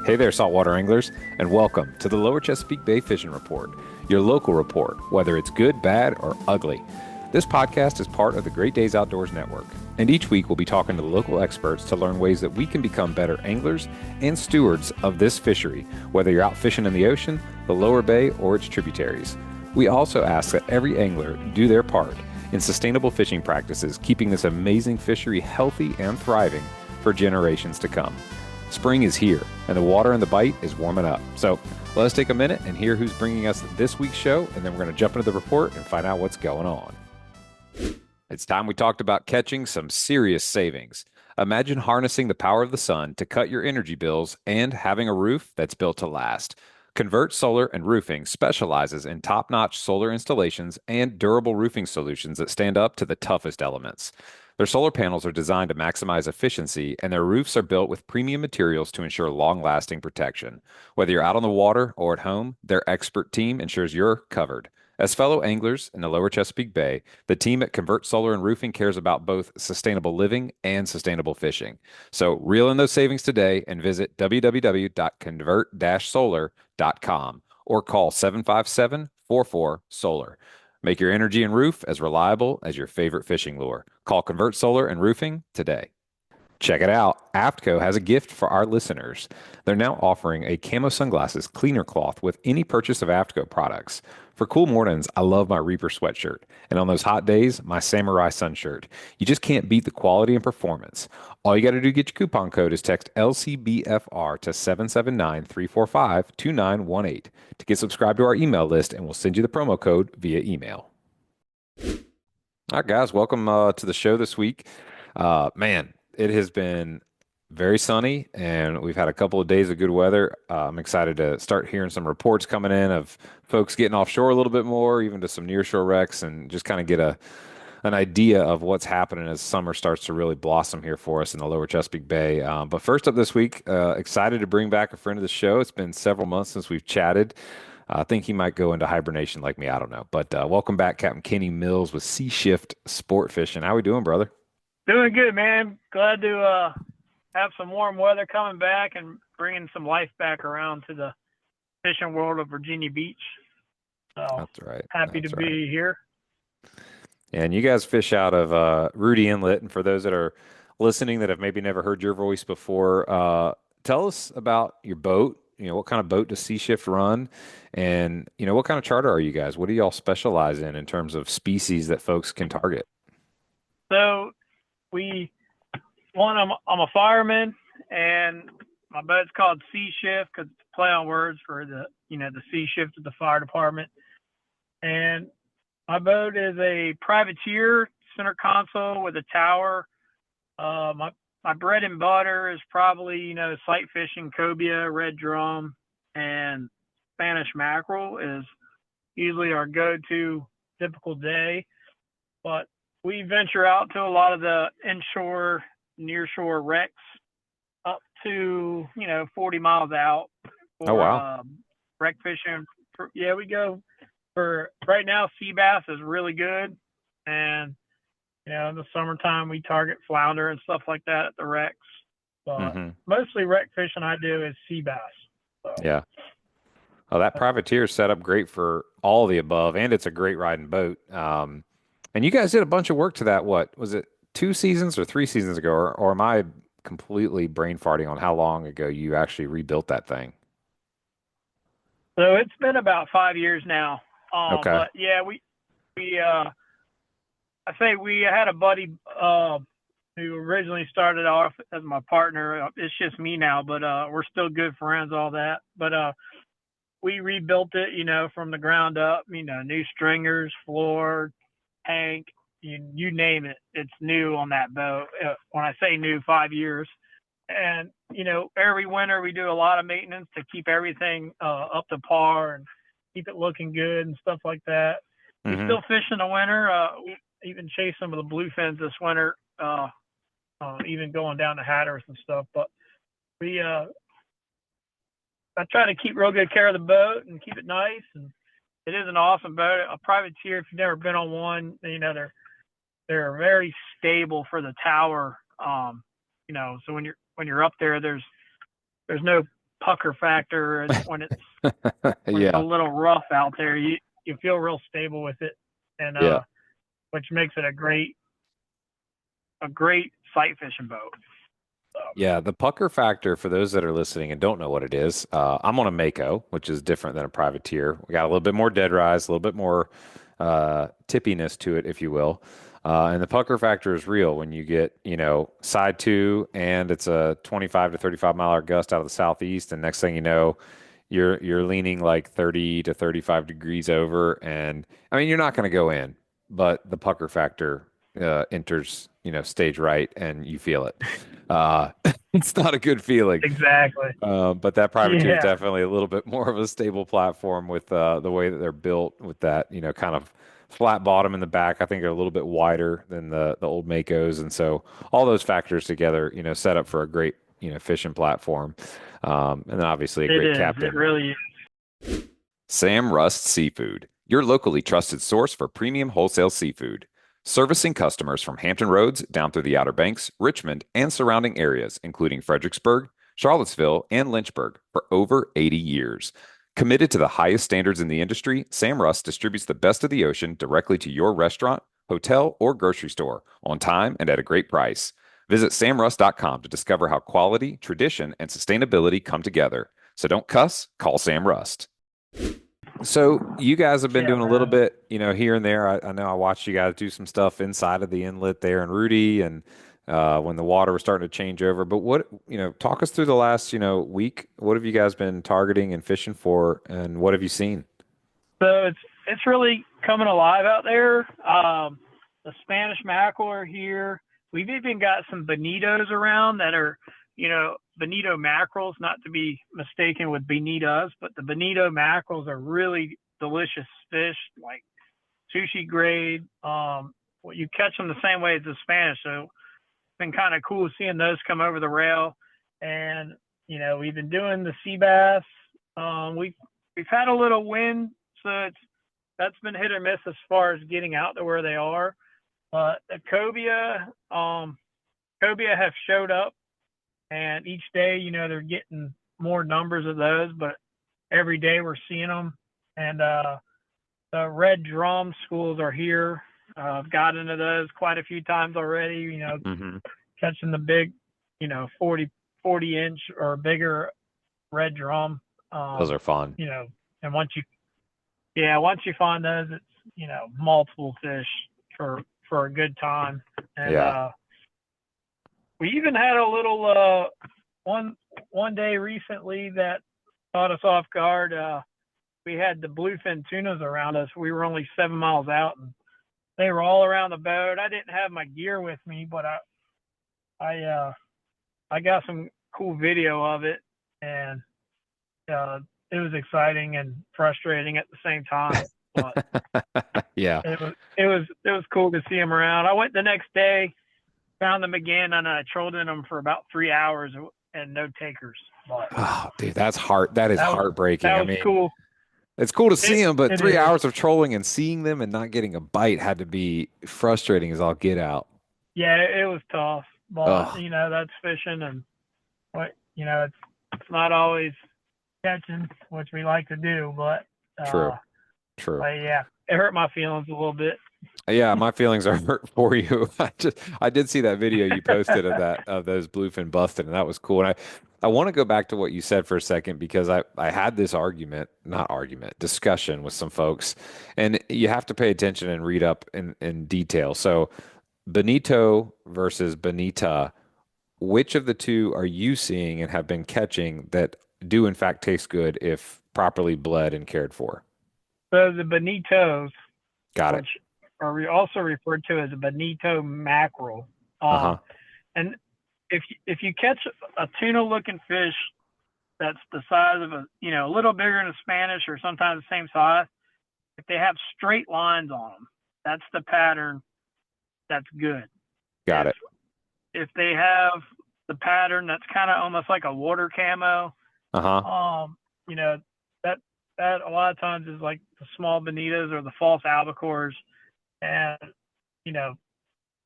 Hey there, saltwater anglers, and welcome to the Lower Chesapeake Bay Fishing Report, your local report, whether it's good, bad, or ugly. This podcast is part of the Great Days Outdoors Network, and each week we'll be talking to local experts to learn ways that we can become better anglers and stewards of this fishery, whether you're out fishing in the ocean, the lower bay, or its tributaries. We also ask that every angler do their part in sustainable fishing practices, keeping this amazing fishery healthy and thriving for generations to come. Spring is here, and the water in the bite is warming up. So let us take a minute and hear who's bringing us this week's show, and then we're going to jump into the report and find out what's going on. It's time we talked about catching some serious savings. Imagine harnessing the power of the sun to cut your energy bills and having a roof that's built to last. Convert Solar and Roofing specializes in top-notch solar installations and durable roofing solutions that stand up to the toughest elements. Their solar panels are designed to maximize efficiency, and their roofs are built with premium materials to ensure long-lasting protection. Whether you're out on the water or at home, their expert team ensures you're covered. As fellow anglers in the Lower Chesapeake Bay, the team at Convert Solar and Roofing cares about both sustainable living and sustainable fishing. So reel in those savings today and visit www.convert-solar.com or call 757-44-SOLAR. Make your energy and roof as reliable as your favorite fishing lure. Call Convert Solar and Roofing today. Check it out. AFTCO has a gift for our listeners. They're now offering a camo sunglasses cleaner cloth with any purchase of AFTCO products. For cool mornings, I love my Reaper sweatshirt. And on those hot days, my Samurai sun shirt. You just can't beat the quality and performance. All you got to do to get your coupon code is text LCBFR to 779-345-2918 to get subscribed to our email list, and we'll send you the promo code via email. All right, guys, welcome to the show this week. Man, it has been very sunny, and we've had a couple of days of good weather. I'm excited to start hearing some reports coming in of folks getting offshore a little bit more, even to some nearshore wrecks, and just kind of get an idea of what's happening as summer starts to really blossom here for us in the Lower Chesapeake Bay. But first up this week, excited to bring back a friend of the show. It's been several months since we've chatted. I think he might go into hibernation like me. I don't know. But welcome back, Captain Kenny Mills with Sea Shift Sport Fishing. How we doing, brother? Doing good, man. Glad to have some warm weather coming back and bringing some life back around to the fishing world of Virginia Beach. So that's right. Happy to be here. And you guys fish out of Rudy Inlet. And for those that are listening that have maybe never heard your voice before, tell us about your boat. You know, what kind of boat does Sea Shift run? And, you know, what kind of charter are you guys? What do y'all specialize in terms of species that folks can target? So I'm a fireman, and my boat's called Sea Shift because it's a play on words for the Sea Shift of the fire department. And my boat is a privateer center console with a tower. My bread and butter is probably, sight fishing, cobia, red drum, and Spanish mackerel is usually our go-to typical day. But we venture out to a lot of the inshore, nearshore wrecks up to, 40 miles out. For, wreck fishing. Yeah, we go for right now. Seabass is really good. And, in the summertime, we target flounder and stuff like that at the wrecks. But mostly wreck fishing I do is sea bass. So. Yeah. Oh, that privateer is set up great for all the above, and it's a great riding boat. And you guys did a bunch of work to that. What was it, 2 seasons or 3 seasons ago? Or am I completely brain farting on how long ago you actually rebuilt that thing? So it's been about 5 years now. Okay. But yeah, we had a buddy who originally started off as my partner. It's just me now, but we're still good friends, all that. But we rebuilt it, from the ground up, new stringers, floor, tank, you name it. It's new on that boat. When I say new, 5 years. And, every winter we do a lot of maintenance to keep everything up to par and keep it looking good and stuff like that. We still fish in the winter. We even chase some of the bluefins this winter, even going down to Hatteras and stuff. But I try to keep real good care of the boat and keep it nice. And it is an awesome boat. A privateer, if you've never been on one, they're very stable for the tower. So when you're up there, there's no pucker factor, and when it's a Yeah. little rough out there, you feel real stable with it, and Yeah. which makes it a great sight fishing boat. So, Yeah, the pucker factor for those that are listening and don't know what it is, I'm on a Mako, which is different than a privateer. We got a little bit more dead rise, a little bit more tippiness to it, if you will. And the pucker factor is real when you get, side two and it's a 25 to 35-mile gust out of the southeast, and next thing you know, you're leaning like 30 to 35 degrees over, and I mean you're not going to go in, but the pucker factor enters, stage right, and you feel it. Uh, it's not a good feeling. exactly. But that privateer is Yeah, definitely a little bit more of a stable platform with the way that they're built, with that, kind of flat bottom in the back. I think they're a little bit wider than the old Makos, and so all those factors together, set up for a great, fishing platform. And then obviously a it great is. It captain. really is. Sam Rust Seafood, your locally trusted source for premium wholesale seafood. Servicing customers from Hampton Roads down through the Outer Banks, Richmond, and surrounding areas, including Fredericksburg, Charlottesville, and Lynchburg, for over 80 years. Committed to the highest standards in the industry, Sam Rust distributes the best of the ocean directly to your restaurant, hotel, or grocery store on time and at a great price. Visit samrust.com to discover how quality, tradition, and sustainability come together. So don't cuss, call Sam Rust. So you guys have been Yeah, doing a little man. bit, here and there. I know I watched you guys do some stuff inside of the inlet there in Rudy, and when the water was starting to change over. But what, talk us through the last, week. What have you guys been targeting and fishing for, and what have you seen? So it's really coming alive out there. The Spanish mackerel are here. We've even got some bonitos around that are, bonito mackerels, not to be mistaken with bonitas, but the bonito mackerels are really delicious fish, like sushi grade. Well, you catch them the same way as the Spanish, so it's been kind of cool seeing those come over the rail. And we've been doing the sea bass. We've had a little wind, so that's been hit or miss as far as getting out to where they are. But the cobia have showed up, and each day, they're getting more numbers of those, but every day we're seeing them. And the red drum schools are here. I've got into those quite a few times already, Hmm. catching the big, 40-inch or bigger red drum. Those are fun. And once you find those, it's, multiple fish for a good time. And Yeah. we even had a little one day recently that caught us off guard. We had the bluefin tunas around us. We were only 7 miles out, and they were all around the boat. I didn't have my gear with me, but I got some cool video of it, and it was exciting and frustrating at the same time. But Yeah. it was cool to see them around. I went the next day, found them again, and I trolled in them for about 3 hours and no takers. But Oh, dude, that is that was heartbreaking. that I was mean, cool. it's cool to see them, but It 3 hours is. of trolling and seeing them and not getting a bite had to be frustrating as all get out. Yeah, it was tough, but Oh, that's fishing, and what it's not always catching, which we like to do, but true, true. yeah, it hurt my feelings a little bit. Yeah, my feelings are hurt for you. I did see that video you posted of those bluefin busted, and that was cool. And I want to go back to what you said for a second, because I had this discussion with some folks, and you have to pay attention and read up in detail. So Benito versus Bonita, which of the two are you seeing and have been catching that do in fact taste good if properly bled and cared for? So the bonitos, Got it. which are also referred to as a bonito mackerel, Uh-huh. and if you catch a tuna looking fish that's the size of a little bigger than a Spanish or sometimes the same size, if they have straight lines on them, that's the pattern that's good. Got If it. if they have the pattern that's kind of almost like a water camo, Uh-huh. um, you know, that that a lot of times is like the small bonitas or the false albacores, and you know,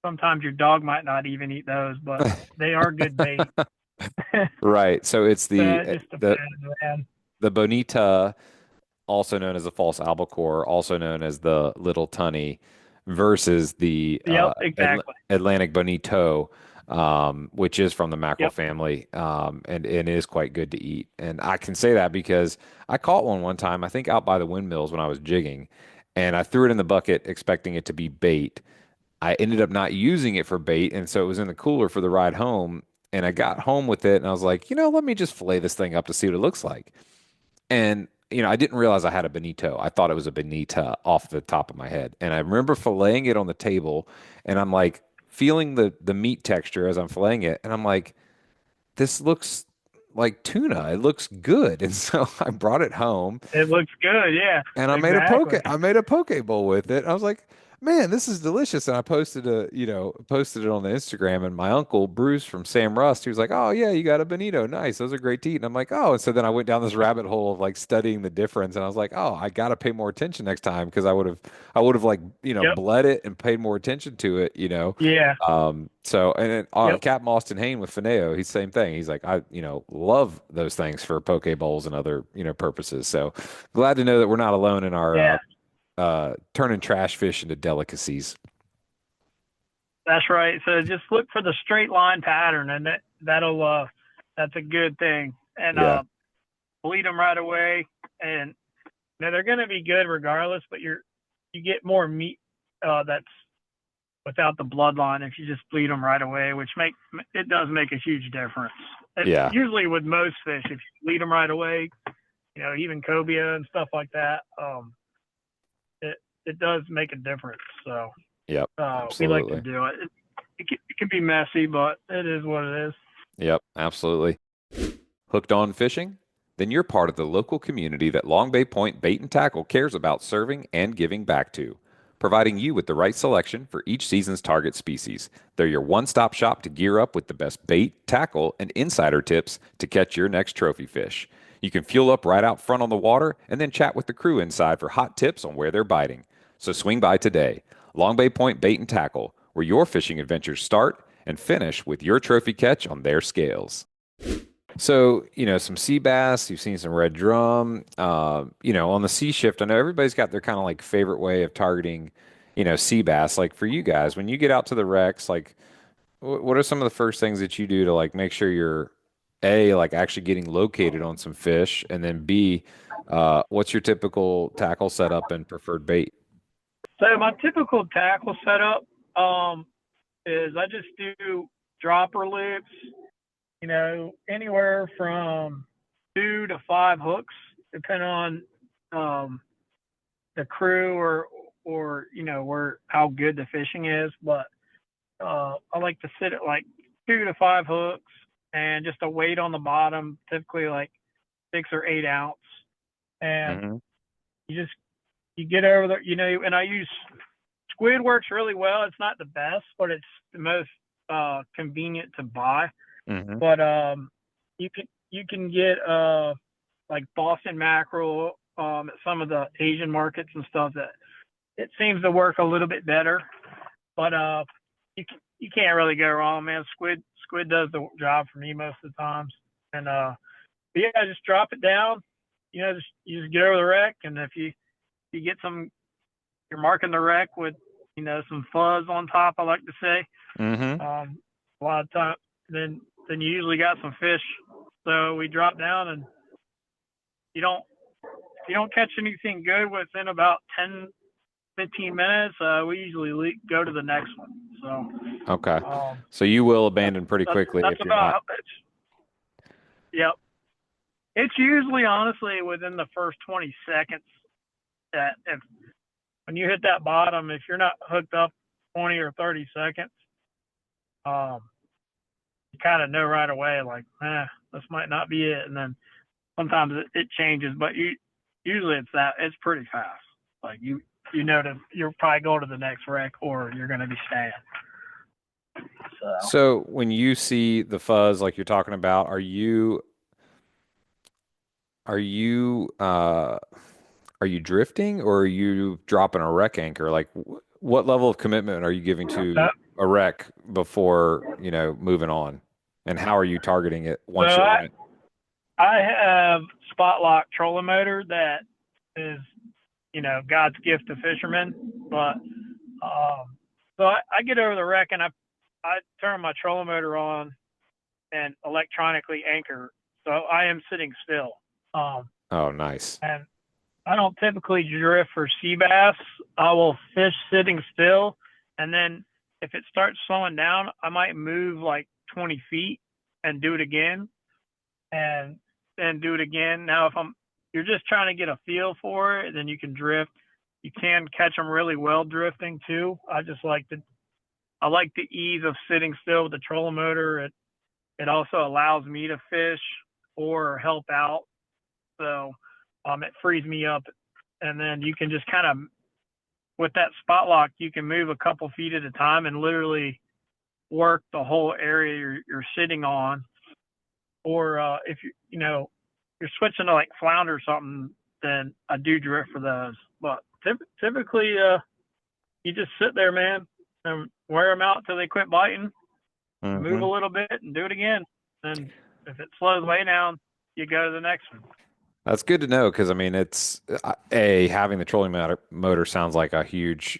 sometimes your dog might not even eat those, but they are good bait. Right. So it's So the it just the depends, man. the bonita, also known as the false albacore, also known as the little tunny, versus the Yep, exactly. Atlantic bonito, which is from the mackerel Yep. family, and is quite good to eat. And I can say that because I caught one time, I think out by the windmills when I was jigging, and I threw it in the bucket expecting it to be bait. I ended up not using it for bait, and so it was in the cooler for the ride home. And I got home with it, and I was like, let me just fillet this thing up to see what it looks like. And I didn't realize I had a bonito. I thought it was a bonita off the top of my head. And I remember filleting it on the table, and I'm like feeling the meat texture as I'm filleting it, and I'm like, this looks like tuna. It looks good. And so I brought it home It looks good. Yeah, and exactly. I made a poke bowl with it. I was like, man, this is delicious. And I posted it on the Instagram. And my uncle Bruce from Sam Rust, he was like, oh yeah, you got a bonito, nice. Those are great to eat. And I'm like, oh. And so then I went down this rabbit hole of like studying the difference. And I was like, oh, I got to pay more attention next time because I would have like Yep. bled it and paid more attention to it. Yeah. So and then Yep. Captain Austin Hain with Fineo, he's the same thing. He's like, I love those things for poke bowls and other purposes. So glad to know that we're not alone in our Yeah. turning trash fish into delicacies. That's right. So just look for the straight line pattern, and that'll that's a good thing. And Yeah. bleed them right away. And now they're going to be good regardless, but you get more meat that's without the bloodline if you just bleed them right away, which it does make a huge difference. Yeah. Usually with most fish, if you bleed them right away, even cobia and stuff like that, it does make a difference. So Yep. we like to Absolutely. do it. It can be messy, but it is what it is. Yep. Absolutely. Hooked on fishing? Then you're part of the local community that Long Bay Point Bait and Tackle cares about serving and giving back to, providing you with the right selection for each season's target species. They're your one-stop shop to gear up with the best bait, tackle, and insider tips to catch your next trophy fish. You can fuel up right out front on the water and then chat with the crew inside for hot tips on where they're biting. So swing by today. Long Bay Point Bait and Tackle, where your fishing adventures start and finish with your trophy catch on their scales. So, some sea bass, you've seen some red drum. On the sea shift, I know everybody's got their kind of like favorite way of targeting, sea bass. Like for you guys, when you get out to the wrecks, like what are some of the first things that you do to like make sure you're A, like actually getting located on some fish, and then B, what's your typical tackle setup and preferred bait? So my typical tackle setup is I just do dropper loops, anywhere from 2 to 5 hooks, depending on um, the crew or where how good the fishing is. But I like to sit at like 2 to 5 hooks and just a weight on the bottom, typically like 6 or 8 ounce, and Hmm. you just you get over there, and I use squid works really well. It's not the best, but it's the most convenient to buy. Hmm. But you can get like Boston mackerel at some of the Asian markets and stuff that it seems to work a little bit better. But you can't really go wrong, man. Squid does the job for me most of the times. And but yeah, just drop it down. You just get over the wreck, and if you get you're marking the wreck with some fuzz on top. I like to say Hmm. a lot of time. Then you usually got some fish. So we drop down, and you don't if you don't catch anything good within about 10-15 minutes, we usually go to the next one. Okay. So So you will abandon pretty quickly that's if you're not. about it's. Yep, it's usually honestly within the first 20 seconds that if when you hit that bottom, if you're not hooked up 20 or 30 seconds, um, you kind of know right away, like, this might not be it. And then sometimes it changes, but usually it's pretty fast. Like you're probably going to the next wreck or you're going to be staying. So So when you see the fuzz like you're talking about, are you are you drifting or are you dropping a wreck anchor? Like what level of commitment are you giving to uh, a wreck before, moving on? And how are you targeting it So once you're on it? I have spot lock trolling motor that is, God's gift to fishermen. But so I get over the wreck and I turn my trolling motor on and electronically anchor. So I am sitting still. Oh, nice. And I don't typically drift for sea bass. I will fish sitting still, and then if it starts slowing down, I might move like 20 feet and do it again, and then do it again. Now, if you're just trying to get a feel for it, then you can drift. You can catch them really well drifting too. I like the ease of sitting still with the trolling motor. It also allows me to fish or help out. So it frees me up. And then you can just kind of, with that spot lock, you can move a couple feet at a time and literally work the whole area you're sitting on. Or if you're switching to like flounder or something, then I do drift for those. But typically, you just sit there, man, and wear them out till they quit biting. Move a little bit and do it again. And if it slows way down, you go to the next one. That's good to know because I mean, it's having the trolling motor sounds like a huge,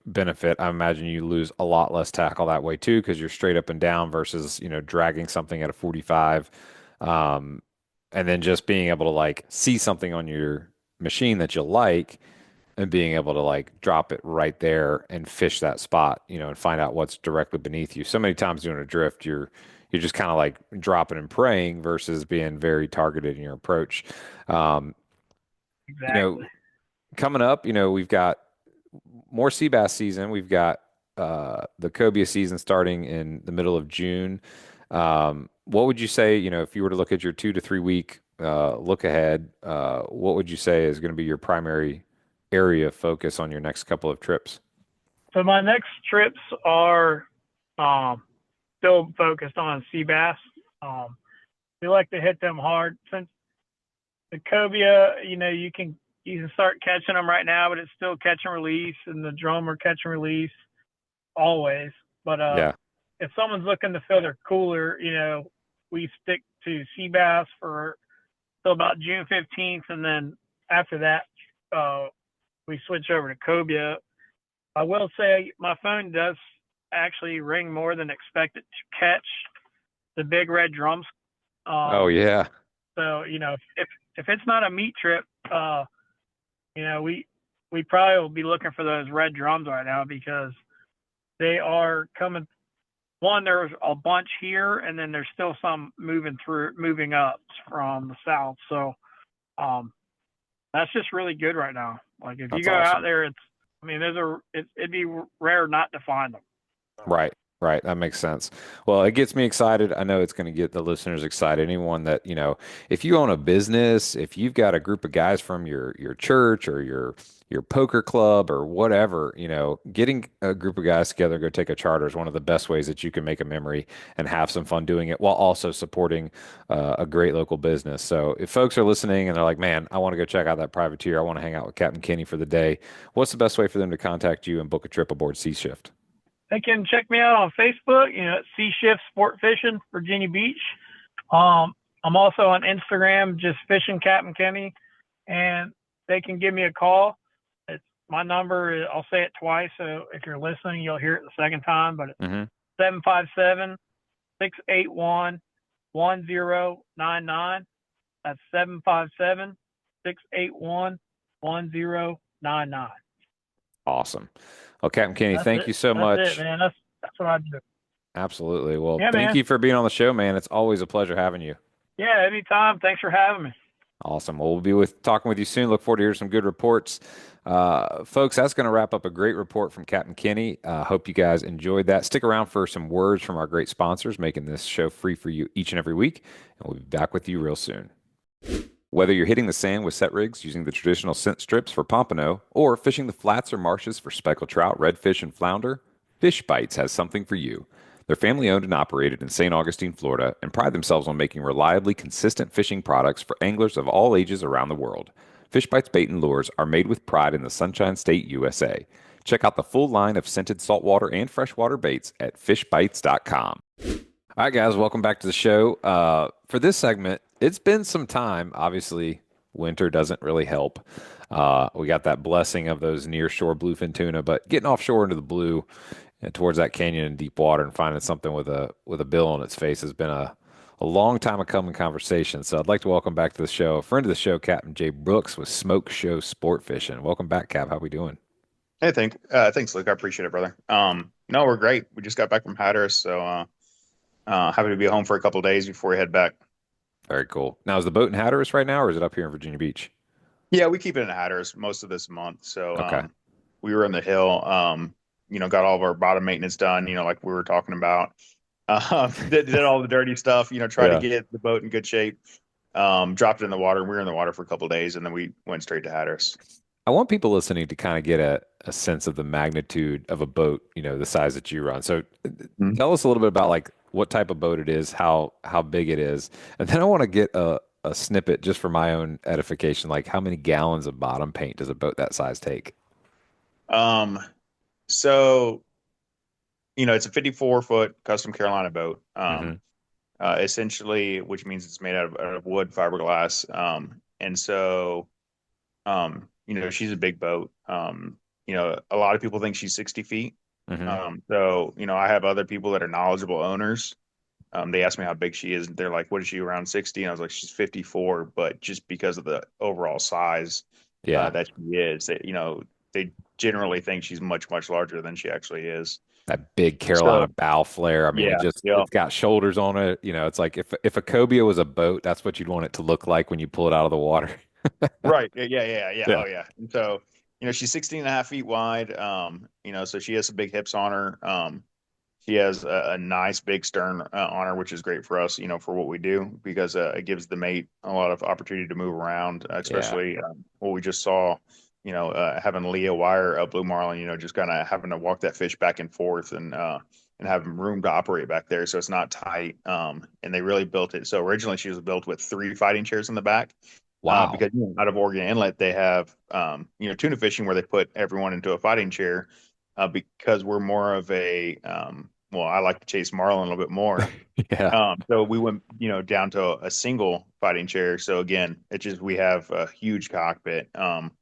benefit. I imagine you lose a lot less tackle that way too because you're straight up and down versus, dragging something at a 45. And then just being able to like see something on your machine that you like and being able to like drop it right there and fish that spot, and find out what's directly beneath you. So many times doing a drift, you're just kind of like dropping and praying versus being very targeted in your approach. Um, you know, Exactly. coming up, we've got more sea bass season. We've got the cobia season starting in the middle of June. What would you say, if you were to look at your 2 to 3 week look ahead, what would you say is going to be your primary area of focus on your next couple of trips? So my next trips are um, still focused on sea bass. Um, we like to hit them hard since the cobia. You can start catching them right now, but it's still catch and release, and the drum are catch and release always. But Yeah. if someone's looking to fill their cooler, we stick to sea bass for till about June 15th, and then after that, we switch over to cobia. I will say my phone does actually ring more than expected to catch the big red drums. Oh Um, yeah. so if it's not a meat trip, we probably will be looking for those red drums right now because they are coming. One, there's a bunch here, and then there's still some moving up from the south. So that's just really good right now. Like if you That's go out awesome. there, it'd be rare not to find them. Right, right. That makes sense. Well, it gets me excited. I know it's going to get the listeners excited. Anyone that, if you own a business, if you've got a group of guys from your church or your poker club or whatever, getting a group of guys together and go take a charter is one of the best ways that you can make a memory and have some fun doing it while also supporting a great local business. So if folks are listening and they're like, man, I want to go check out that privateer, I want to hang out with Captain Kenny for the day, what's the best way for them to contact you and book a trip aboard Sea Shift? They can check me out on Facebook, at Sea Shift Sport Fishing, Virginia Beach. I'm also on Instagram, just fishing Captain Kenny, and they can give me a call. It's my number. I'll say it twice, so if you're listening, you'll hear it the second time. But it's Mm-hmm. 757-681-1099. That's 757-681-1099. Awesome. Well, Captain Kenny, That's thank it. you so That's it, much. man. That's what I do. Absolutely. Well, Yeah, thank man. you for being on the show, man. It's always a pleasure having you. Yeah, anytime. Thanks for having me. Awesome. Well, we'll be talking with you soon. Look forward to hearing some good reports. Folks, that's going to wrap up a great report from Captain Kenny. Hope you guys enjoyed that. Stick around for some words from our great sponsors, making this show free for you each and every week. And we'll be back with you real soon. Whether you're hitting the sand with set rigs using the traditional scent strips for pompano or fishing the flats or marshes for speckled trout, redfish, and flounder, Fish Bites has something for you. They're family owned and operated in St. Augustine, Florida, and pride themselves on making reliably consistent fishing products for anglers of all ages around the world. Fish Bites bait and lures are made with pride in the Sunshine State, USA. Check out the full line of scented saltwater and freshwater baits at fishbites.com. All right, guys, welcome back to the show. For this segment, it's been some time. Obviously, winter doesn't really help. We got that blessing of those near shore bluefin tuna, but getting offshore into the blue and towards that canyon in deep water and finding something with a bill on its face has been a long time coming conversation. So I'd like to welcome back to the show a friend of the show, Captain Jay Brooks with Smoke Show Sport Fishing. Welcome back, Cap. How we doing? Hey, thanks, Luke. I appreciate it, brother. No, we're great. We just got back from Hatteras, so happy to be home for a couple of days before we head back. Very cool. Now, is the boat in Hatteras right now, or is it up here in Virginia Beach? Yeah, we keep it in Hatteras most of this month. So Okay. we were in the hill, got all of our bottom maintenance done, like we were talking about. Did all the dirty stuff, tried to Yeah. get the boat in good shape. Dropped it in the water. We were in the water for a couple of days, and then we went straight to Hatteras. I want people listening to kind of get a sense of the magnitude of a boat, the size that you run. So tell us a little bit about like what type of boat it is, how big it is. And then I want to get a snippet just for my own edification, like how many gallons of bottom paint does a boat that size take? Um, so it's a 54-foot custom Carolina boat. Hmm. Essentially, which means it's made out of wood fiberglass. And so, she's a big boat. A lot of people think she's 60 feet. Hmm. I have other people that are knowledgeable owners. They asked me how big she is. They're like, what is she, around 60? And I was like, she's 54, but just because of the overall size Yeah. that she is, they generally think she's much, much larger than she actually is. That big So, Carolina bow flare. I mean, yeah, yeah. it's got shoulders on it. It's like if a cobia was a boat, that's what you'd want it to look like when you pull it out of the water. Right. Yeah, yeah, yeah, yeah. Yeah. Oh, yeah. And so, she's 16 and a half feet wide. So she has some big hips on her. She has a nice big stern on her, which is great for us, for what we do because it gives the mate a lot of opportunity to move around, Yeah. especially what we just saw, having Leah wire up blue marlin, just kind of having to walk that fish back and forth and having room to operate back there. So it's not tight. And they really built it. So originally she was built with three fighting chairs in the back Wow. because out of Oregon Inlet they have tuna fishing where they put everyone into a fighting chair because we're more of a well, I like to chase marlin a little bit more. Yeah. So we went down to a single fighting chair. So again, it's just we have a huge cockpit. But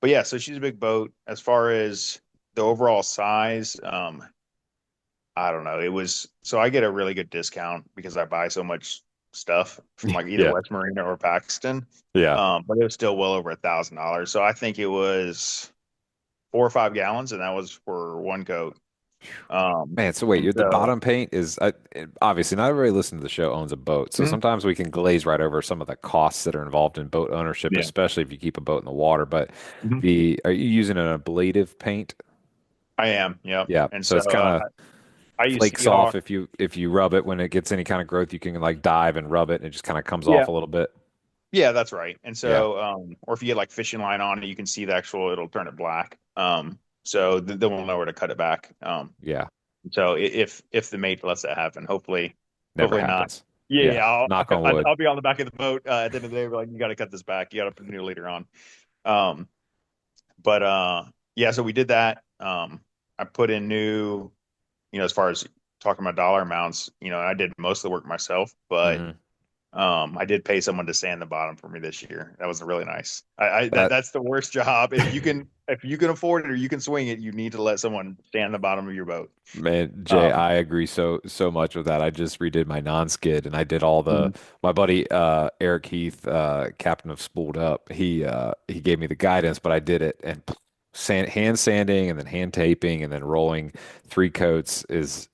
yeah, so she's a big boat. As far as the overall size, I don't know. It was so I get a really good discount because I buy so much stuff from like either Yeah. West Marina or Paxton. Yeah. But it was still well over $1,000. So I think it was 4 or 5 gallons, and that was for one coat. Man, so wait, And you're the so bottom paint is obviously not everybody listening to the show owns a boat. So Mhm. sometimes we can glaze right over some of the costs that are involved in boat ownership, Yeah. especially if you keep a boat in the water. But Mhm. the are you using an ablative paint? I am. Yep. Yeah. And So so it's kind of I use flakes off Seahawk. if you rub it when it gets any kind of growth, you can like dive and rub it and it just kind of comes Yeah. off a little bit. Yeah, that's right. And Yeah. so, or if you get like fishing line on it, you can see the actual, it'll turn it black. So then we'll know where to cut it back. Yeah. So if the mate lets that happen, Never hopefully not. happens. Yeah, Yeah. yeah, Knock on wood. I'll be on the back of the boat at the end of the day. We're like, you got to cut this back. You got to put a new leader on. Um, but yeah, so we did that. I put in new, as far as talking about dollar amounts, I did most of the work myself, but Hmm. I did pay someone to sand the bottom for me this year. That was really nice. That That's the worst job. If you can afford it or you can swing it, you need to let someone sand the bottom of your boat. Man, Jay, Um, I agree so much with that. I just redid my non-skid and I did all the mhm. my buddy Eric Heath, captain of Spooled Up. He gave me the guidance, but I did it and hand sanding and then hand taping and then rolling three coats is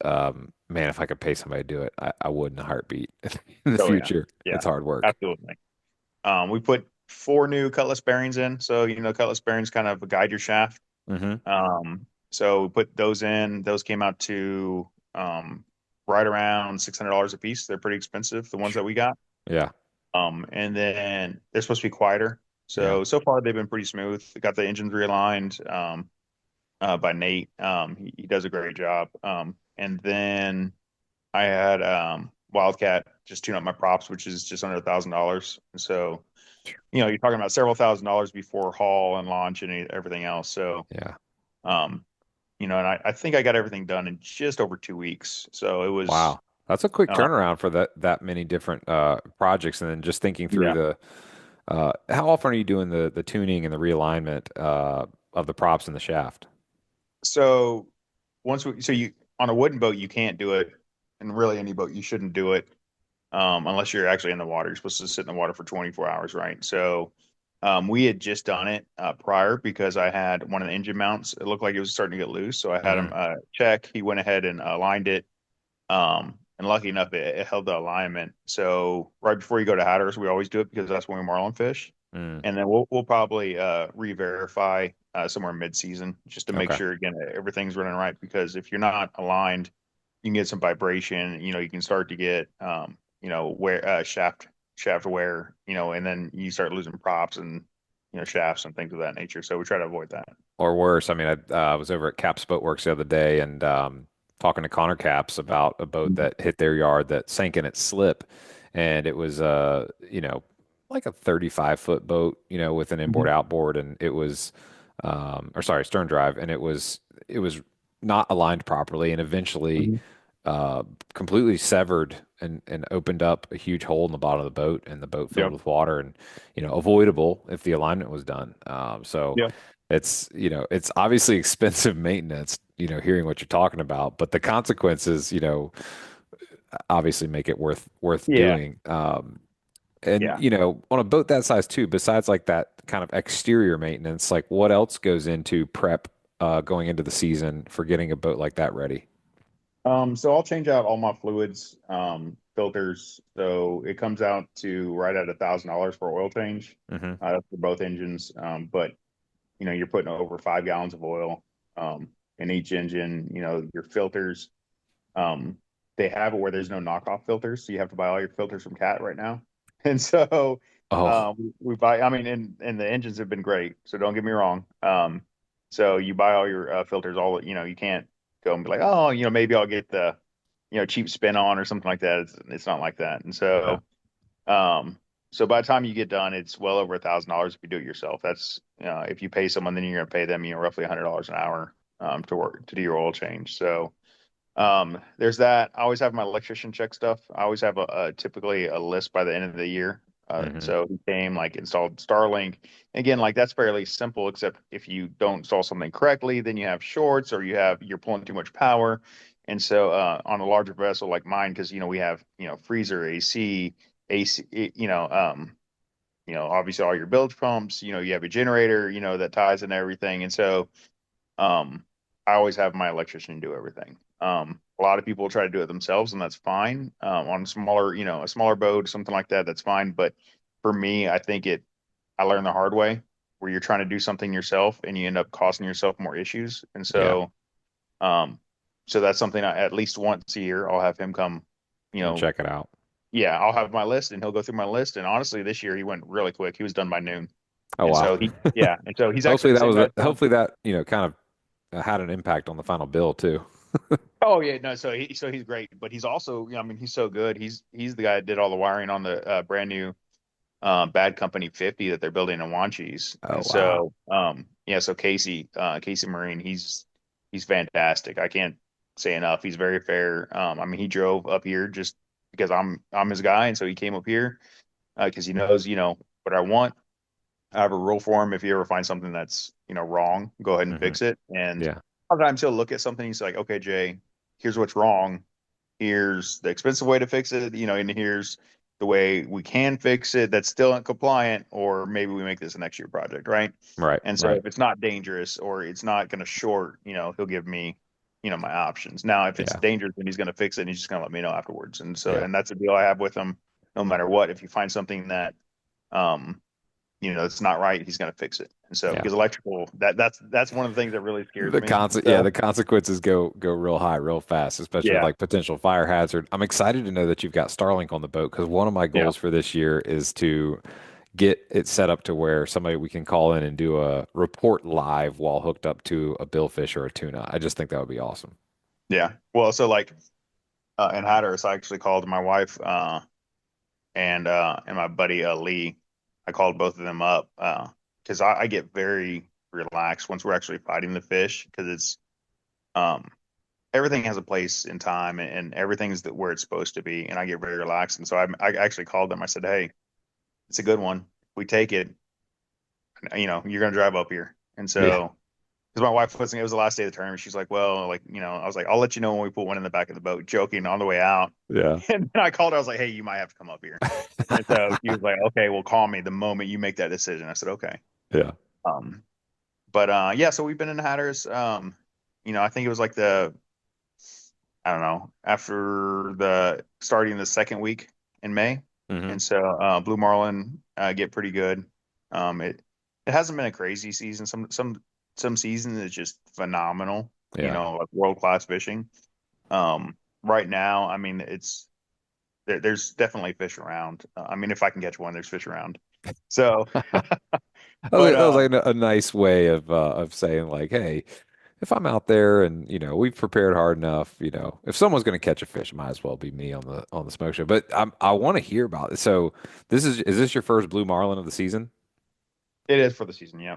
man, if I could pay somebody to do it, I would in a heartbeat in the Oh yeah, future. yeah, It's hard work. absolutely. We put four new cutlass bearings in, so cutlass bearings kind of guide your shaft. Hmm. So we put those in. Those came out to right around $600 a piece. They're pretty expensive, the ones that we got. Yeah. And then they're supposed to be quieter. Yeah. So far they've been pretty smooth. They got the engines realigned by Nate. He does a great job. And then I had Wildcat just tune up my props, which is just under $1,000. So you're talking about several $1,000s before haul and launch and everything else. So Yeah. um, and I think I got everything done in just over 2 weeks. So it was, Wow. That's a quick uh, turnaround for that many different projects. And then just thinking through yeah. the how often are you doing the tuning and the realignment of the props in the shaft? So so you on a wooden boat you can't do it, and really any boat you shouldn't do it unless you're actually in the water. You're supposed to sit in the water for 24 hours, right? So we had just done it prior because I had one of the engine mounts. It looked like it was starting to get loose, so I had him Hmm. check. He went ahead and aligned it, and lucky enough, it held the alignment. So right before you go to Hatteras, we always do it because that's when we marlin fish, Mm, and then we'll probably re-verify somewhere mid-season just to make okay. sure again everything's running right. Because if you're not aligned, you can get some vibration. You can start to get wear shaft wear. And then you start losing props and shafts and things of that nature. So we try to avoid that. Or worse. I mean, I was over at Caps Boatworks the other day and talking to Connor Caps about a boat Mhm. that hit their yard that sank in its slip, and it was like a 35-foot boat, with an inboard Mhm. outboard, and it was or sorry, stern drive, and it was not aligned properly, and eventually Mhm. uh, completely severed and opened up a huge hole in the bottom of the boat, and the boat filled Yep. with water, and avoidable if the alignment was done. So Yep. it's obviously expensive maintenance, hearing what you're talking about, but the consequences, obviously make it worth Yeah. doing. And Yeah. on a boat that size too, besides like that kind of exterior maintenance, like what else goes into prep going into the season for getting a boat like that ready? So I'll change out all my fluids, filters. So it comes out to right at $1,000 for oil change. Hmm. That's for both engines. But you're putting over 5 gallons of oil in each engine. Your filters, um, they have it where there's no knockoff filters, so you have to buy all your filters from Cat right now. And so Oh, we buy. I mean, and the engines have been great, so don't get me wrong. So you buy all your filters. You can't go and be like, oh, maybe I'll get the cheap spin on or something like that. It's not like that. And okay. um, so by the time you get done, it's well over $1,000 if you do it yourself. That's if you pay someone, then you're going to pay them roughly $100 an hour to do your oil change. So there's that. I always have my electrician check stuff. I always have typically a list by the end of the year. Hmm. So he came, like, installed Starlink. Again, like, that's fairly simple, except if you don't install something correctly, then you have shorts or you're pulling too much power. And so on a larger vessel like mine, because we have freezer, AC, obviously all your bilge pumps. You have a generator, that ties into everything. And so um, I always have my electrician do everything. A lot of people try to do it themselves, and that's fine. On a smaller boat, something like that, that's fine. But for me, I learned the hard way where you're trying to do something yourself and you end up costing yourself more issues. And Yeah, um, so that's something at least once a year, I'll have him come, you and know, check it out. yeah, I'll have my list and he'll go through my list. And honestly, this year he went really quick. He was done by noon. Oh And wow. so he's actually the same guy. Hopefully that kind of had an impact on the final bill too. Oh yeah, no. So he's great, but he's also, I mean, he's so good. He's the guy that did all the wiring on the brand new Bad Company 50 that they're building in Wanchese. Oh And wow. so yeah, so Casey Marine, he's fantastic. I can't say enough. He's very fair. I mean, he drove up here just because I'm his guy, and so he came up here because he knows what I want. I have a rule for him. If you ever find something that's wrong, go ahead and Hmm. fix it. And Yeah, sometimes he'll look at something. He's like, okay, Jay, here's what's wrong. Here's the expensive way to fix it. And here's the way we can fix it that's still compliant. Or maybe we make this a next year project, right? right, And so right. if it's not dangerous or it's not going to short, he'll give me my options. Now, if it's Yeah, dangerous, then he's going to fix it and he's just going to let me know afterwards. And so, yeah, and that's a deal I have with him. No matter what, if you find something that um it's not right, he's going to fix it. And so, yeah. because electrical, that's one of the things that really scares me. And so, The consequences go real high, real fast, especially with yeah, like potential fire hazard. I'm excited to know that you've got Starlink on the boat because one of my yeah, goals for this year is to get it set up to where somebody we can call in and do a report live while hooked up to a billfish or a tuna. I just think that would be awesome. yeah. Well, so like in Hatteras, I actually called my wife and my buddy Lee. I called both of them up because I get very relaxed once we're actually fighting the fish because um, everything has a place in time, and everything's where it's supposed to be. And I get very relaxed. And so I actually called them. I said, "Hey, it's a good one. If we take it, you're going to drive up here." And Yeah. so, because my wife was, it was the last day of the tournament. She's like, "Well, I was like, I'll let you know when we put one in the back of the boat," joking on the way out. Yeah. And then I called her. I was like, "Hey, you might have to come up here." And so she was like, "Okay, well, call me the moment you make that decision." I said, "Okay." Yeah. Um, but yeah, so we've been in the Hatters. I think it was like I don't know, after the starting the second week in May. Hmm. And so blue marlin get pretty good. It hasn't been a crazy season. Some seasons is just phenomenal, Yeah. like world-class fishing. Right now, I mean, there's definitely fish around. I mean, if I can catch one, there's fish around. So, but That was like a nice way of saying like, hey, if I'm out there and we've prepared hard enough, if someone's going to catch a fish, it might as well be me on the smoke show. But I want to hear about it. So is this your first blue marlin of the season? it is for the season, yeah.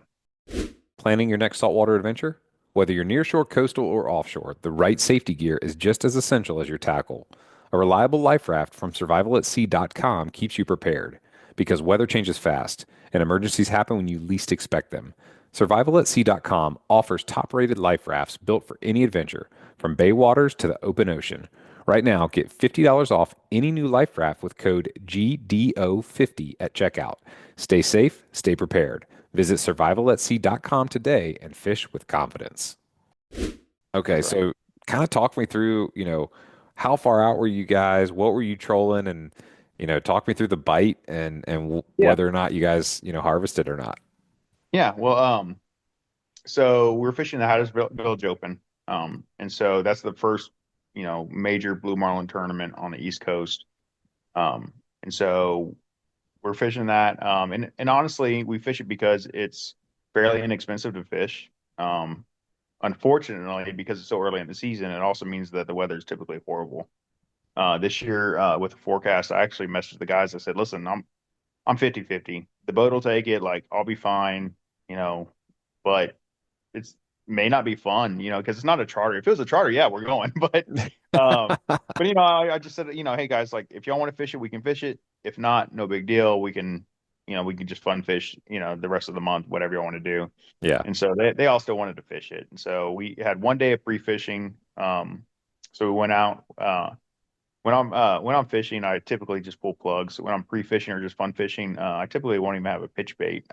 Planning your next saltwater adventure? Whether you're nearshore, coastal, or offshore, the right safety gear is just as essential as your tackle. A reliable life raft from survivalatsea.com keeps you prepared because weather changes fast and emergencies happen when you least expect them. Survivalatsea.com offers top-rated life rafts built for any adventure, from bay waters to the open ocean. Right now, get $50 off any new life raft with code GDO50 at checkout. Stay safe, stay prepared. Visit survivalatsea.com today and fish with confidence. Okay, That's right. so kind of talk me through, how far out were you guys? What were you trolling? And, talk me through the bite and Yeah. whether or not you guys, harvested or not. Yeah. Well, so we're fishing the Hatters Village Open. And so that's the first, major blue marlin tournament on the East Coast. And so we're fishing that. And honestly, we fish it because it's fairly inexpensive to fish. Um, Unfortunately, because it's so early in the season, it also means that the weather is typically horrible. This year, with the forecast, I actually messaged the guys. I said, "Listen, I'm 50-50. The boat will take it. Like, I'll be fine, you know, but it's may not be fun, because it's not a charter. If it was a charter, yeah, we're going. Um, but I just said, hey guys, like if y'all want to fish it, we can fish it. If not, no big deal. We can just fun fish, the rest of the month, whatever you want to do." Yeah. And so they all still wanted to fish it. And so we had one day of free fishing. So we went out. When I'm fishing, I typically just pull plugs. When I'm pre-fishing or just fun fishing, I typically won't even have a pitch bait.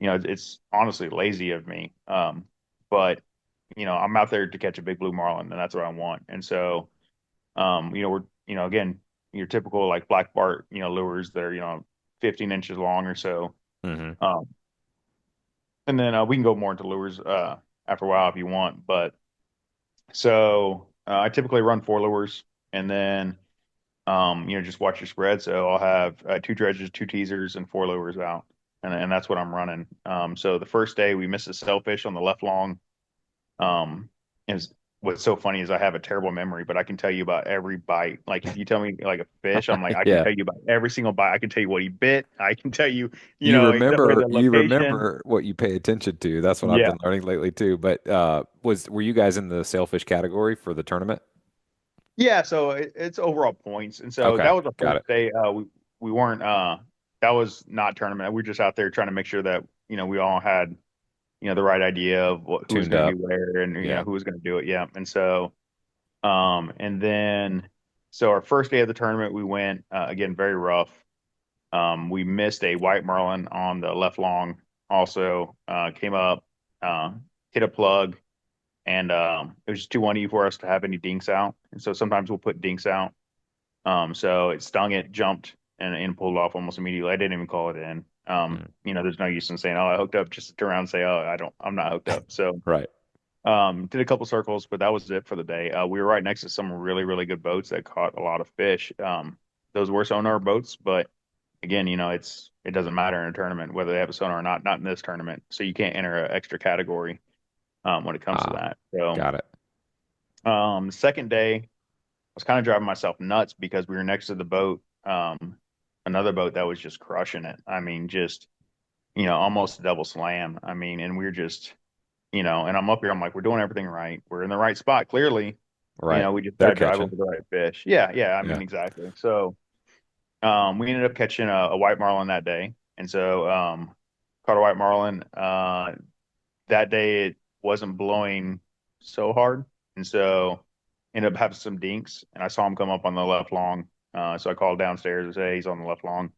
It's honestly lazy of me. But I'm out there to catch a big blue marlin, and that's what I want. And so, we're again, your typical like black bart, lures that are 15 inches long or so. Hmm. Um, and then we can go more into lures after a while if you want. But so I typically run four lures, and then just watch your spread. So I'll have two dredges, two teasers, and four lures out, and that's what I'm running. So the first day we missed a sailfish on the left long. Is What's so funny is I have a terrible memory, but I can tell you about every bite. Like if you tell me like a fish, I'm like I can Yeah. tell you about every single bite. I can tell you what he bit. I can tell you, You exactly remember the you location. remember what you pay attention to. That's what I've Yeah, been learning lately too. But were you guys in the sailfish category for the tournament? yeah. So it's overall points, and so Okay, that was the got first it. day. We weren't. That was not tournament. We were just out there trying to make sure that we all had the right idea of who was Tuned going to up. be where and Yeah. who was going to do it. Yeah. And so and then so our first day of the tournament we went again very rough. We missed a white marlin on the left long. Also came up, uh, hit a plug, and it was just too windy for us to have any dinks out. And so sometimes we'll put dinks out. So it stung it, jumped, and pulled off almost immediately. I didn't even call it in. Mm. There's no use in saying, "Oh, I hooked up," just to turn around and say, "Oh, I'm not hooked up." So Right. did a couple circles, but that was it for the day. We were right next to some really, really good boats that caught a lot of fish. Those were sonar boats, but again, it doesn't matter in a tournament whether they have a sonar or not. Not in this tournament, so you can't enter an extra category when it comes to Ah, that. So got it. the second day, I was kind of driving myself nuts because we were next to the boat, another boat that was just crushing it. I mean, just almost a double slam. I mean, and we are just and I'm up here. I'm like, we're doing everything right. We're in the right spot. Clearly, Right. we just got They're to drive catching. over the right fish. Yeah, yeah. I mean, Yeah. exactly. So, we ended up catching a white marlin that day, and so caught a white marlin. That day it wasn't blowing so hard, and so ended up having some dinks, and I saw him come up on the left long. So I called downstairs and said, "Hey, he's on the left long."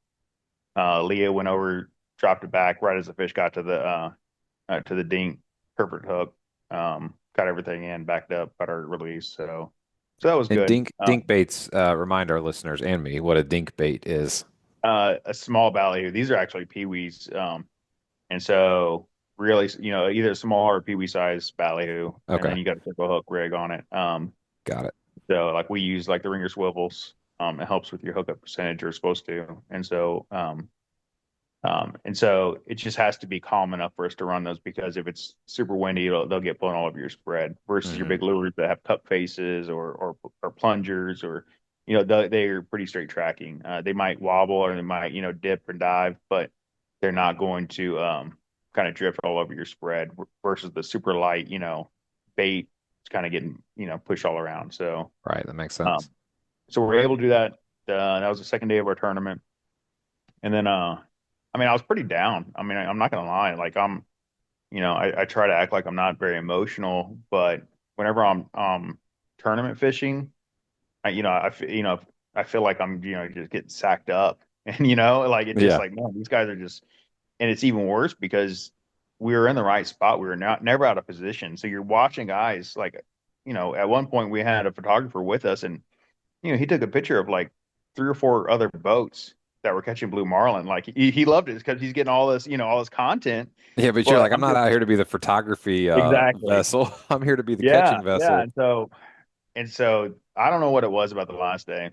Leah went over, dropped it back right as the fish got to the dink. Perfect hook. Got everything in, backed up, got our release. So that was And good. dink baits, remind our listeners and me what a dink bait is. A small ballyhoo. These are actually peewees. And so really, either small or peewee size ballyhoo, and Okay. then you got a simple hook rig on it. Got it. So like we use like the ringer swivels. It helps with your hookup percentage, or it's supposed to. And so it just has to be calm enough for us to run those, because if it's super windy, they'll get blown all over your spread versus your Hmm. big lures that have cup faces or plungers, or they're pretty straight tracking. They might wobble, or they might dip and dive, but they're not going to kind of drift all over your spread versus the super light bait. It's kind of getting pushed all around. So Right. That makes um, sense. so we're able to do that. That was the second day of our tournament. And then, I mean, I was pretty down. I mean, I'm not gonna lie. Like I try to act like I'm not very emotional, but whenever I'm tournament fishing, I feel like I'm just getting sacked up, and like it's just Yeah. like, man, these guys are just, and it's even worse because we were in the right spot. We were not never out of position. So you're watching guys like, at one point we had a photographer with us, and he took a picture of like three or four other boats that were catching blue marlin. Like he loved it because he's getting all this content. Yeah, but you're But like, I'm I'm not just out here to be the photography exactly, vessel. I'm here to be the yeah, catching yeah. vessel. And so I don't know what it was about the last day.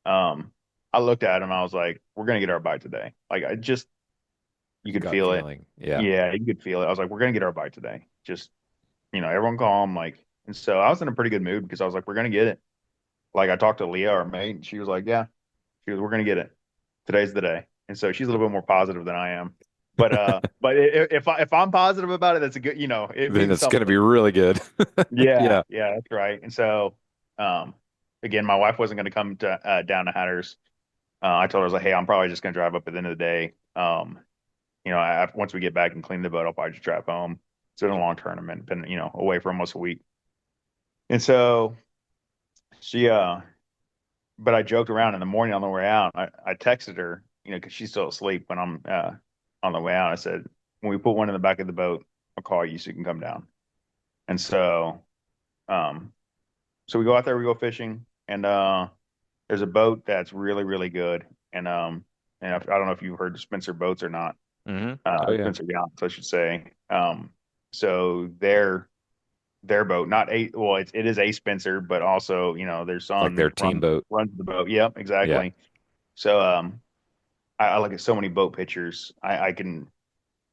Um, I looked at him. I was like, we're gonna get our bite today. Like you could Gut feel it. feeling. Yeah. Yeah, you could feel it. I was like, we're gonna get our bite today. Just everyone calm. Like, and so I was in a pretty good mood because I was like, we're gonna get it. Like I talked to Leah, our mate, and she was like, yeah. She goes, we're gonna get it. Today's the day. And so she's a little bit more positive than I am. But if I'm positive about it, that's a good, it Then means it's going to be something. really good. Yeah, Yeah. yeah, that's right. And so, um, again, my wife wasn't going to come to down to Hatters. I told her, I was like, hey, I'm probably just going to drive up at the end of the day. Once we get back and clean the boat, I'll probably just drive home. It's been a long tournament, been away for almost a week. And so she but I joked around in the morning on the way out. I texted her, because she's still asleep when I'm on the way out. I said, when we put one in the back of the boat, I'll call you so you can come down. And um, so we go out there, we go fishing, and there's a boat that's really, really good. And I don't know if you've heard of Spencer boats or not, Hmm. Oh yeah. Spencer yachts, I should say. So their boat, not a well, it is a Spencer, but also their Like their son team boat. runs the boat. Yep, Yeah. exactly. So I look at so many boat pictures. I can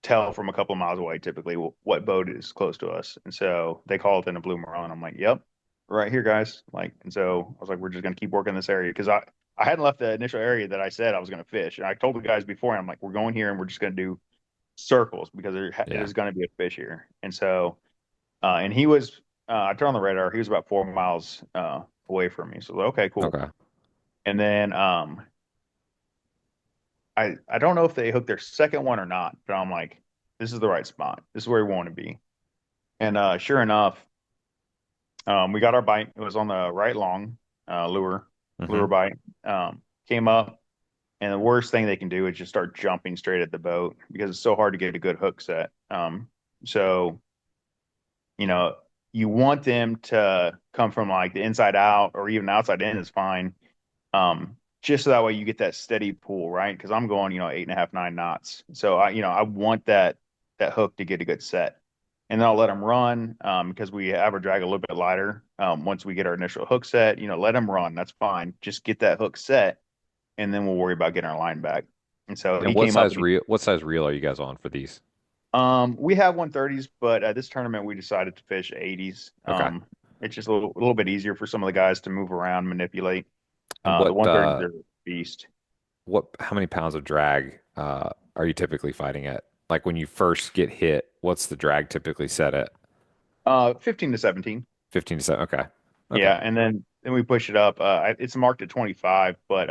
tell from a couple of miles away typically what boat is close to us, and so they call it in a blue marlin. I'm like, yep, right here, guys. Like, and so I was like, we're just gonna keep working this area because I hadn't left the initial area that I said I was gonna fish, and I told the guys before, I'm like, we're going here and we're just gonna do circles because Yeah. there's gonna be a fish here, and so. And he was, I turned on the radar. He was about 4 miles away from me. So okay, cool. Okay. And then I don't know if they hooked their second one or not, but I'm like, this is the right spot. This is where we want to be. And sure enough, we got our bite. It was on the right long lure Hmm. bite. Came up, and the worst thing they can do is just start jumping straight at the boat because it's so hard to get a good hook set. So you know, you want them to come from like the inside out or even outside in is fine. Just so that way you get that steady pull, right? Because I'm going, 8.5, 9 knots. So I want that hook to get a good set. And then I'll let them run because we have our drag a little bit lighter. Once we get our initial hook set, let them run. That's fine. Just get that hook set, and then we'll worry about getting our line back. And so And he came up and what size reel are you guys on for these? we have 130s, but at this tournament we decided to fish 80s. Okay. It's just a little bit easier for some of the guys to move around, manipulate. And The 130s are a beast. how many pounds of drag are you typically fighting at? Like when you first get hit, what's the drag typically set at? 15 to 17. 15 to 7. Okay. Okay. Yeah, and then we push it up. It's marked at 25, but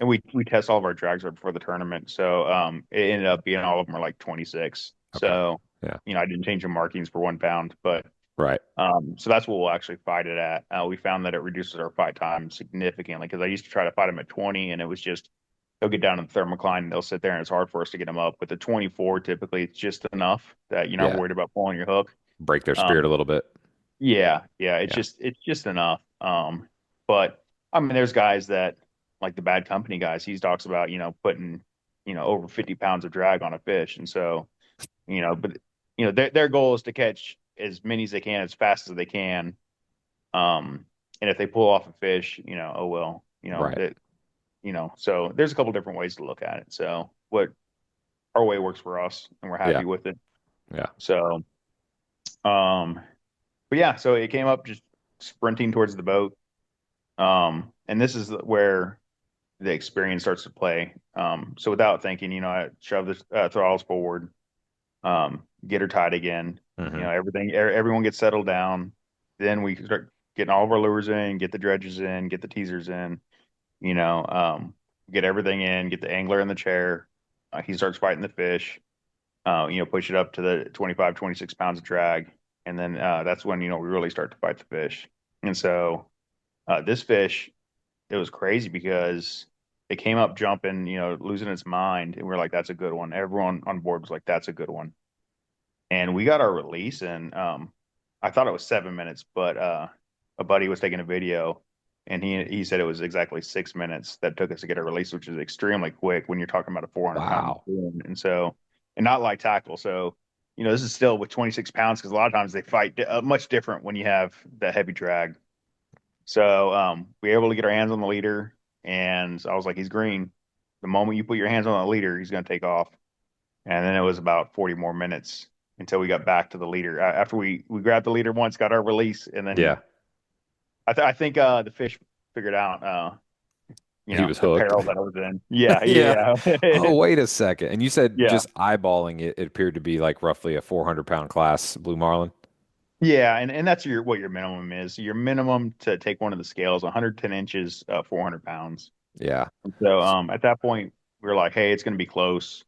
and we test all of our drags right before the tournament. So it ended up being all of them are like 26. Okay. So Yeah. I didn't change the markings for 1 pound, but Right. so that's what we'll actually fight it at. We found that it reduces our fight time significantly because I used to try to fight them at 20, and it was just they'll get down to the thermocline and they'll sit there, and it's hard for us to get them up. With the 24, typically it's just enough that you're not Yeah. worried about pulling your hook. Break their spirit a Um, little bit. yeah, Yeah. it's just enough. But I mean, there's guys that like the bad company guys. He talks about putting over 50 pounds of drag on a fish, and so but their goal is to catch as many as they can as fast as they can. And if they pull off a fish, oh well, Right. that so there's a couple different ways to look at it. So what our way works for us, and we're Yeah. happy with it. Yeah. So um, but yeah, so it came up just sprinting towards the boat. And this is where the experience starts to play. So without thinking, I shove the throttles forward, get her tied again. Hmm. Everyone gets settled down. Then we start getting all of our lures in, get the dredges in, get the teasers in, you know, um, get everything in, get the angler in the chair. He starts fighting the fish, push it up to the 25, 26 pounds of drag. And then that's when, we really start to fight the fish. And so this fish, it was crazy because it came up jumping, losing its mind. And we are like, that's a good one. Everyone on board was like, that's a good one. And we got our release, and I thought it was 7 minutes, but a buddy was taking a video, and he said it was exactly 6 minutes that took us to get a release, which is extremely quick when you're talking about a 400-pound Wow. spoon. And not like tackle. So, this is still with 26 pounds because a lot of times they fight much different when you have the heavy drag. So we were able to get our hands on the leader, and I was like, he's green. The moment you put your hands on the leader, he's going to take off. And then it was about 40 more minutes until we got back to the leader. After we grabbed the leader once, got our release, and then Yeah. I think the fish figured out He was the hooked. peril that I was in. Yeah, Yeah. yeah, Oh, wait a second. And you said yeah, just eyeballing it, it appeared to be like roughly a 400-pound class blue marlin. yeah. And that's what your minimum is. Your minimum to take one of the scales, 110 inches, 400 pounds. Yeah. And so at that point, we were like, hey, it's going to be close.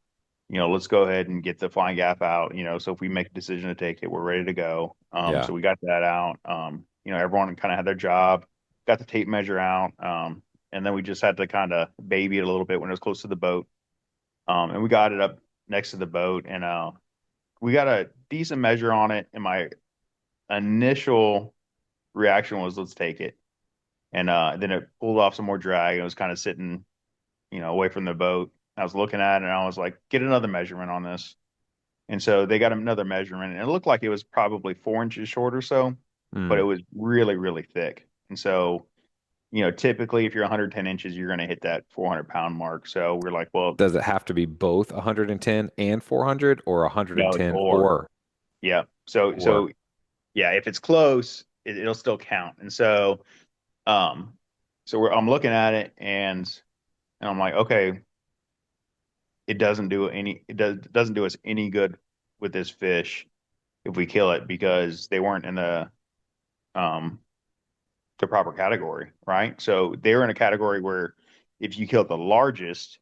Let's go ahead and get the flying gap out. So if we make a decision to take it, we're ready to go. Yeah. So we got that out. Everyone kind of had their job, got the tape measure out. And then we just had to kind of baby it a little bit when it was close to the boat. And we got it up next to the boat, and we got a decent measure on it. And my initial reaction was, let's take it. And then it pulled off some more drag. It was kind of sitting, away from the boat. I was looking at it, and I was like, get another measurement on this. And so they got another measurement, and it looked like it was probably 4 inches short or so, but it Mm. was really, really thick. And so, typically if you're 110 inches, you're going to hit that 400-pound mark. So we're like, well, Does it have to be both 110 and 400 or no, it's 110 or. or Yeah. So, or? so yeah, if it's close, it'll still count. And so, um, I'm looking at it, and I'm like, okay, it doesn't do us any good with this fish if we kill it because they weren't in um the proper category, right? So they were in a category where if you killed the largest,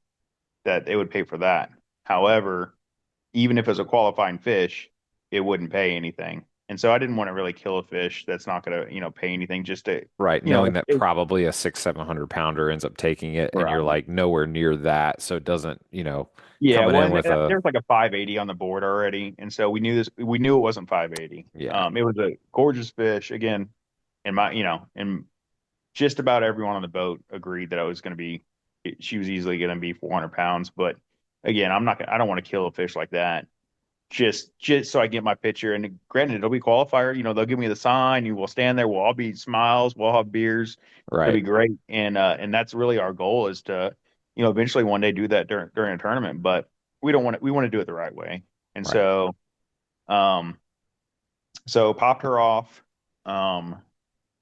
that they would pay for that. However, even if it's a qualifying fish, it wouldn't pay anything. And so I didn't want to really kill a fish that's not going to, pay anything just to, Right, you know, knowing that probably a 600-700 pounder ends up taking it and you're right. like nowhere near that, so it doesn't, Yeah, coming well, in and with a there's like a 580 on the board already, and so we knew it wasn't 580. yeah, It was a gorgeous fish. Again, and just about everyone on the boat agreed that she was easily going to be 400 pounds. But again, I don't want to kill a fish like that just so I get my picture. And granted, it'll be qualifier. They'll give me the sign. You will stand there. We'll all be smiles. We'll have beers. It'll right, be great. And that's really our goal is to, eventually one day do that during a tournament. But we want to do it the right way. And right. um, so popped her off. Um,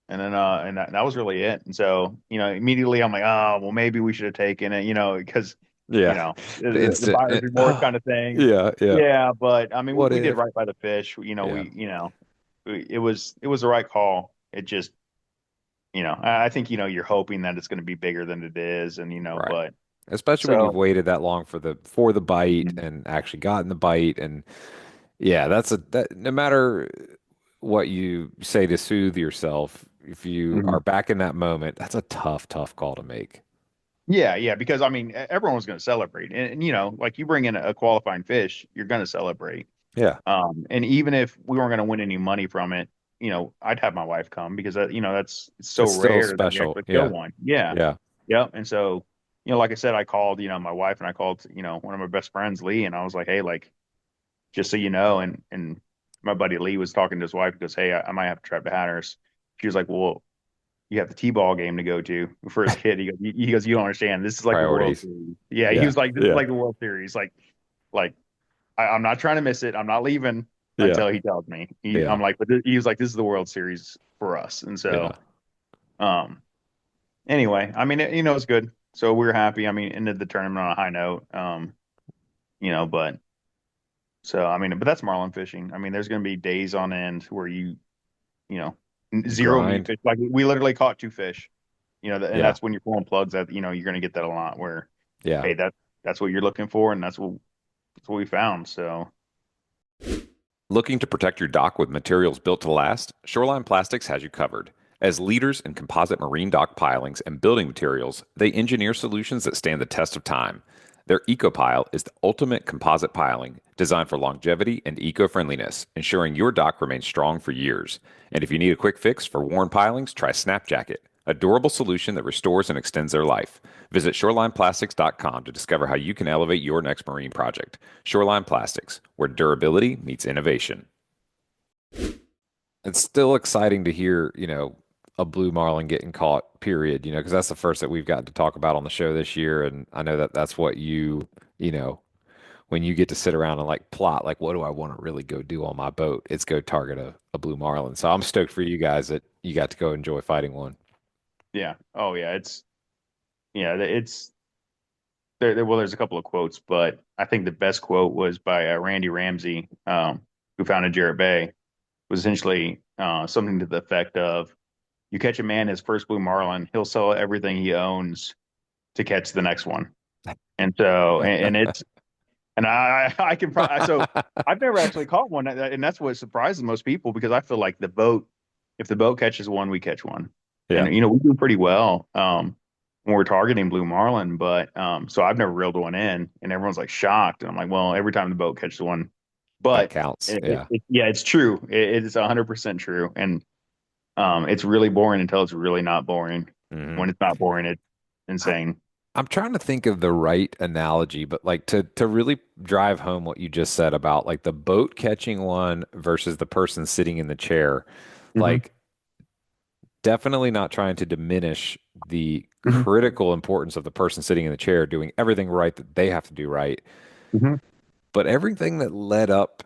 and then that was really it. And so, immediately I'm like, oh, well, maybe we should have taken it, because you Yeah. know, The the instant. buyer's remorse kind of thing. Yeah, yeah. Yeah, but I mean, What we did if? right by the fish. Yeah, It was the right call. It just, I think, you're hoping that it's going to be bigger than it is, and right. but Especially when you've so waited that long for the bite and actually gotten the bite. And yeah, that no matter what you say to soothe yourself, if you are Mhm. back in that moment, that's a tough, tough call to make. Yeah, yeah, because I mean, everyone was going to celebrate, and like you bring in a qualifying fish, you're going to celebrate. Yeah. And even if we weren't going to win any money from it, I'd have my wife come because that's it's so It's still rare that we special. actually kill Yeah. one. Yeah. Yeah. Yep. And so, like I said, I called, my wife, and I called, one of my best friends, Lee, and I was like, hey, like, just so you know, and my buddy Lee was talking to his wife. He goes, hey, I might have to trap to Hatteras. She was like, well, you have the T-ball game to go to for his kid. He goes, you don't understand. This is like the World Priorities. Series. Yeah. He Yeah. was like, this is Yeah. like the World Series. Like I'm not trying to miss it. I'm not leaving Yeah. until he tells me. Yeah. I'm like, but he was like, this is the World Series for us. And Yeah. so, um, anyway, I mean, it's good. So we were happy. I mean, ended the tournament on a high note. But so I mean, but that's marlin fishing. I mean, there's going to be days on end where you know, You zero meat grind. fish. Like we literally caught two fish. And Yeah. that's when you're pulling plugs. That you're going to get that a lot. Where Yeah. hey, that's what you're looking for, and that's what we found. So. Looking to protect your dock with materials built to last? Shoreline Plastics has you covered. As leaders in composite marine dock pilings and building materials, they engineer solutions that stand the test of time. Their EcoPile is the ultimate composite piling designed for longevity and eco-friendliness, ensuring your dock remains strong for years. And if you need a quick fix for worn pilings, try Snap Jacket, a durable solution that restores and extends their life. Visit shorelineplastics.com to discover how you can elevate your next marine project. Shoreline Plastics, where durability meets innovation. It's still exciting to hear, a blue marlin getting caught, period, because that's the first that we've gotten to talk about on the show this year. And I know that that's what you know, when you get to sit around and like plot, like, what do I want to really go do on my boat? It's go target a blue marlin. So I'm stoked for you guys that you got to go enjoy fighting one. Yeah. Oh yeah. It's well, there's a couple of quotes, but I think the best quote was by Randy Ramsey, who founded Jarrett Bay, was essentially something to the effect of, "You catch a man his first blue marlin, he'll sell everything he owns to catch the next one." And so, and I can so I've never actually caught one, and that's what surprises most people because I feel like if the boat catches one, we catch one, Yeah. and we do pretty well. When we're targeting blue marlin. But so I've never reeled one in, and everyone's like shocked. And I'm like, well, every time the boat catches one, That but counts. Yeah. yeah, it's true. It's 100% true, and it's really boring until it's really not boring. hmm When it's not boring, it's I'm insane. I'm trying to think of the right analogy, but like to really drive home what you just said about like the boat catching one versus the person sitting in the chair. Hmm. Like definitely not trying to diminish the Hmm. critical importance of the person sitting in the chair doing everything right that they have to do right. Hmm. But everything that led up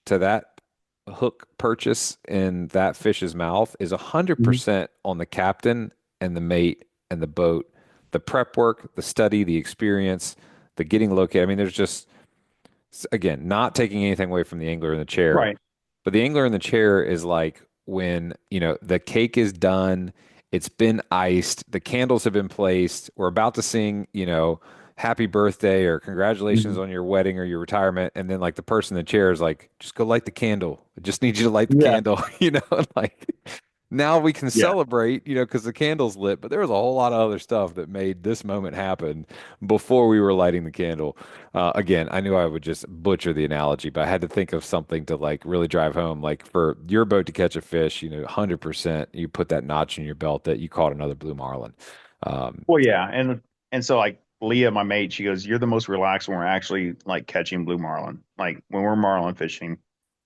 to that hook purchase in that fish's mouth is Hmm. 100% on the captain and the mate and the boat. The prep work, the study, the experience, the getting located. I mean, there's just, again, not taking anything away from the angler in the chair, Right. but the angler in the chair is like when, the cake is done, it's been iced, the candles have been placed, we're about to sing, happy birthday or congratulations Hmm. on your wedding or your retirement. And then like the person in the chair is like, just go light the candle. I just need you to light the Yeah. candle, like now we can Yeah. celebrate, because the candle's lit, but there was a whole lot of other stuff that made this moment happen before we were lighting the candle. Again, I knew I would just butcher the analogy, but I had to think of something to like really drive home. Like for your boat to catch a fish, 100%, you put that notch in your belt that you caught another blue marlin. Um, Well, yeah, and so like Leah, my mate, she goes, "You're the most relaxed when we're actually like catching blue marlin, like when we're marlin fishing,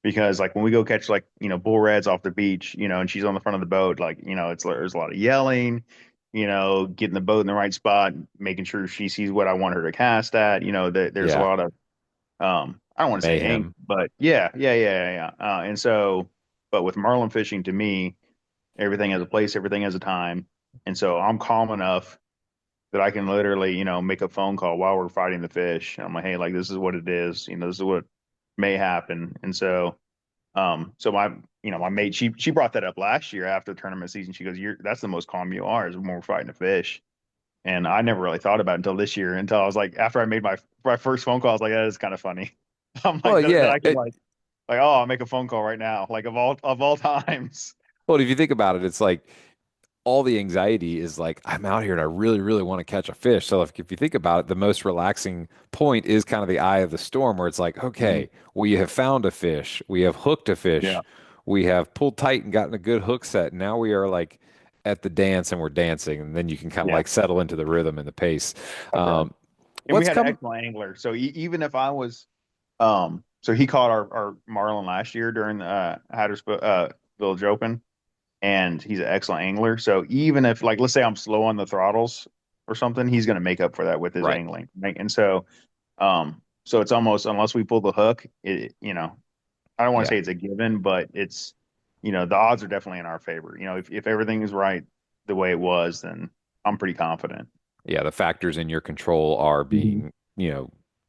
because like when we go catch like bull reds off the beach, and she's on the front of the boat, like there's a lot of yelling, getting the boat in the right spot, making sure she sees what I want her to cast at, there's a yeah, lot of I don't want to say angst, mayhem. but yeah. And so, but with marlin fishing, to me, everything has a place, everything has a time, and so I'm calm enough that I can literally, make a phone call while we're fighting the fish. And I'm like, hey, like this is what it is. This is what may happen. And so my mate, she brought that up last year after the tournament season. She goes, that's the most calm you are is when we're fighting a fish. And I never really thought about it until this year, until I was like, after I made my first phone call, I was like, that is kind of funny. I'm like Well, that yeah. I can like, oh, I'll make a phone call right now, like of all times. Well, if you think about it, it's like all the anxiety is like, I'm out here and I really, really want to catch a fish. So if you think about it, the most relaxing point is kind of the eye of the storm where it's like, Mhm. okay, we have found a fish, we have hooked a Yeah. fish, we have pulled tight and gotten a good hook set. Now we are like at the dance and we're dancing, and then you can kind of Yeah. like settle into the rhythm and the pace. That's right. Um, And we what's had an come? excellent angler. So even if I was, so he caught our Marlin last year during the Hattersville Village Open, and he's an excellent angler. So even if, like, let's say I'm slow on the throttles or something, he's going to make up for that with his Right. angling, right? And so it's almost, unless we pull the hook, I don't want to Yeah. say it's a given, but the odds are definitely in our favor. If everything is right the way it was, then I'm pretty confident. Yeah, the factors in your control are Mhm. being,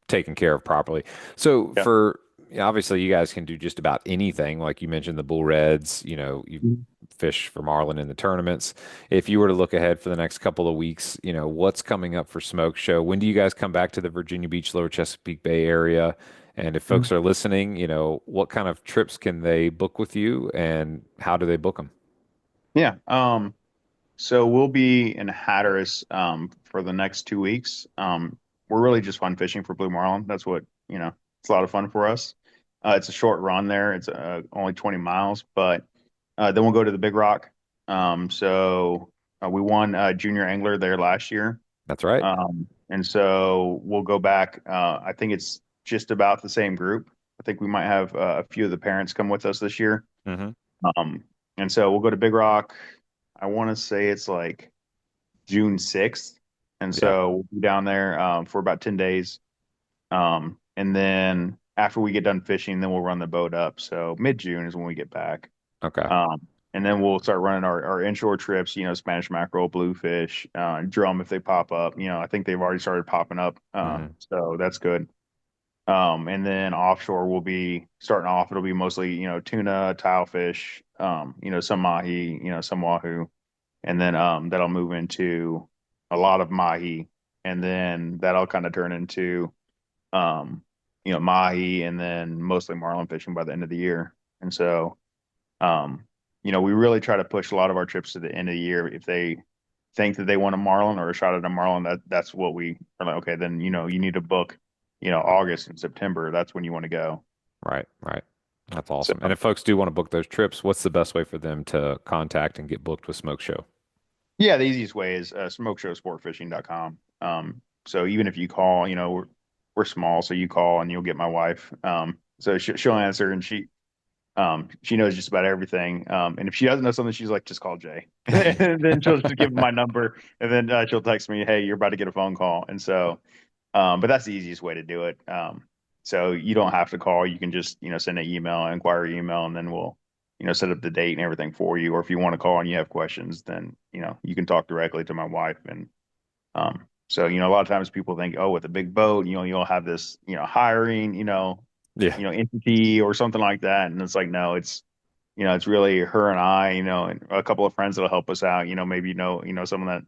taken care of properly. So Yeah. obviously you guys can do just about anything. Like you mentioned the bull reds, you Mhm. fish for marlin in the tournaments. If you were to look ahead for the next couple of weeks, what's coming up for Smoke Show? When do you guys come back to the Virginia Beach, Lower Chesapeake Bay area? And if folks are listening, what kind of trips can they book with you and how do they book them? Yeah. So we'll be in Hatteras for the next 2 weeks. We're really just fun fishing for blue marlin. That's what, it's a lot of fun for us. It's a short run there. It's only 20 miles, but then we'll go to the Big Rock. So we won junior angler there last year. That's right. And so we'll go back. I think it's just about the same group. I think we might have a few of the parents come with us this year. Hmm. Um, and so we'll go to Big Rock. I want to say it's like June 6th. And Yeah. so we'll be down there for about 10 days. And then after we get done fishing, then we'll run the boat up. So mid-June is when we get back. Okay. And then we'll start running our inshore trips, Spanish mackerel, bluefish, drum if they pop up. I think they've already started popping up. Hmm. So that's good. And then offshore will be starting off, it'll be mostly, tuna, tilefish, some mahi, some wahoo. And then that'll move into a lot of mahi. And then that'll kind of turn into um, mahi and then mostly marlin fishing by the end of the year. And so um, we really try to push a lot of our trips to the end of the year. If they think that they want a marlin or a shot at a marlin, that's what we are like, okay, then you need to book, August and September. That's when you want to go. Right, right. That's So awesome. And if folks do want to book those trips, what's the best way for them to contact and get booked with Smoke Show? yeah, the easiest way is smokeshowsportfishing.com. So even if you call, we're small, so you call and you'll get my wife. So she'll answer and she knows just about everything. And if she doesn't know something, she's like, just call Jay. And then she'll just give him my number. And then she'll text me, hey, you're about to get a phone call. And so, but that's the easiest way to do it. So you don't have to call. You can just, send an email, inquiry email, and then we'll, set up the date and everything for you. Or if you want to call and you have questions, then, you can talk directly to my wife. And so, a lot of times people think, oh, with a big boat, you'll have this, hiring, Yeah. entity or something like that. And it's like, no, it's really her and I, and a couple of friends that'll help us out. Maybe someone that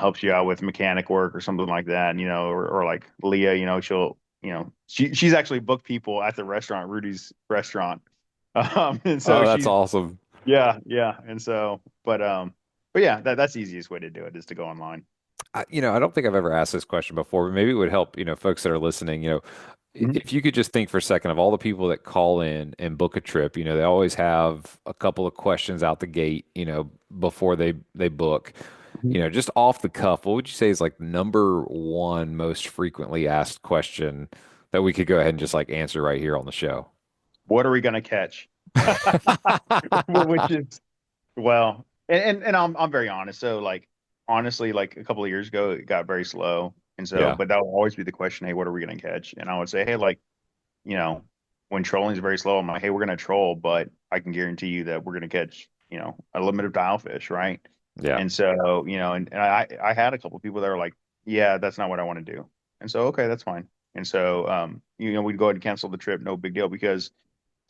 helps you out with mechanic work or something like that. Or like Leah, she'll she's actually booked people at the restaurant, Rudy's restaurant. And so Oh, that's she's awesome. yeah. And so, but yeah, that's the easiest way to do it is to go online. I don't think I've ever asked this question before, but maybe it would help, folks that are listening, Mhm. if you could just think for a second of all the people that call in and book a trip, they always have a couple of questions out the gate, before they book. Just off the cuff, what would you say is like number one most frequently asked question that we could go ahead and just like answer right here on the show? What are we gonna catch? Which is well, and I'm very honest. So like honestly, like a couple of years ago, it got very slow, and so Yeah, but that will always be the question. Hey, what are we gonna catch? And I would say, hey, like you know, when trolling is very slow, I'm like, hey, we're gonna troll, but I can guarantee you that we're gonna catch a limit of dialfish, right? Yeah. And so, and I had a couple of people that were like, yeah, that's not what I want to do. And so, okay, that's fine. And so, we'd go ahead and cancel the trip, no big deal, because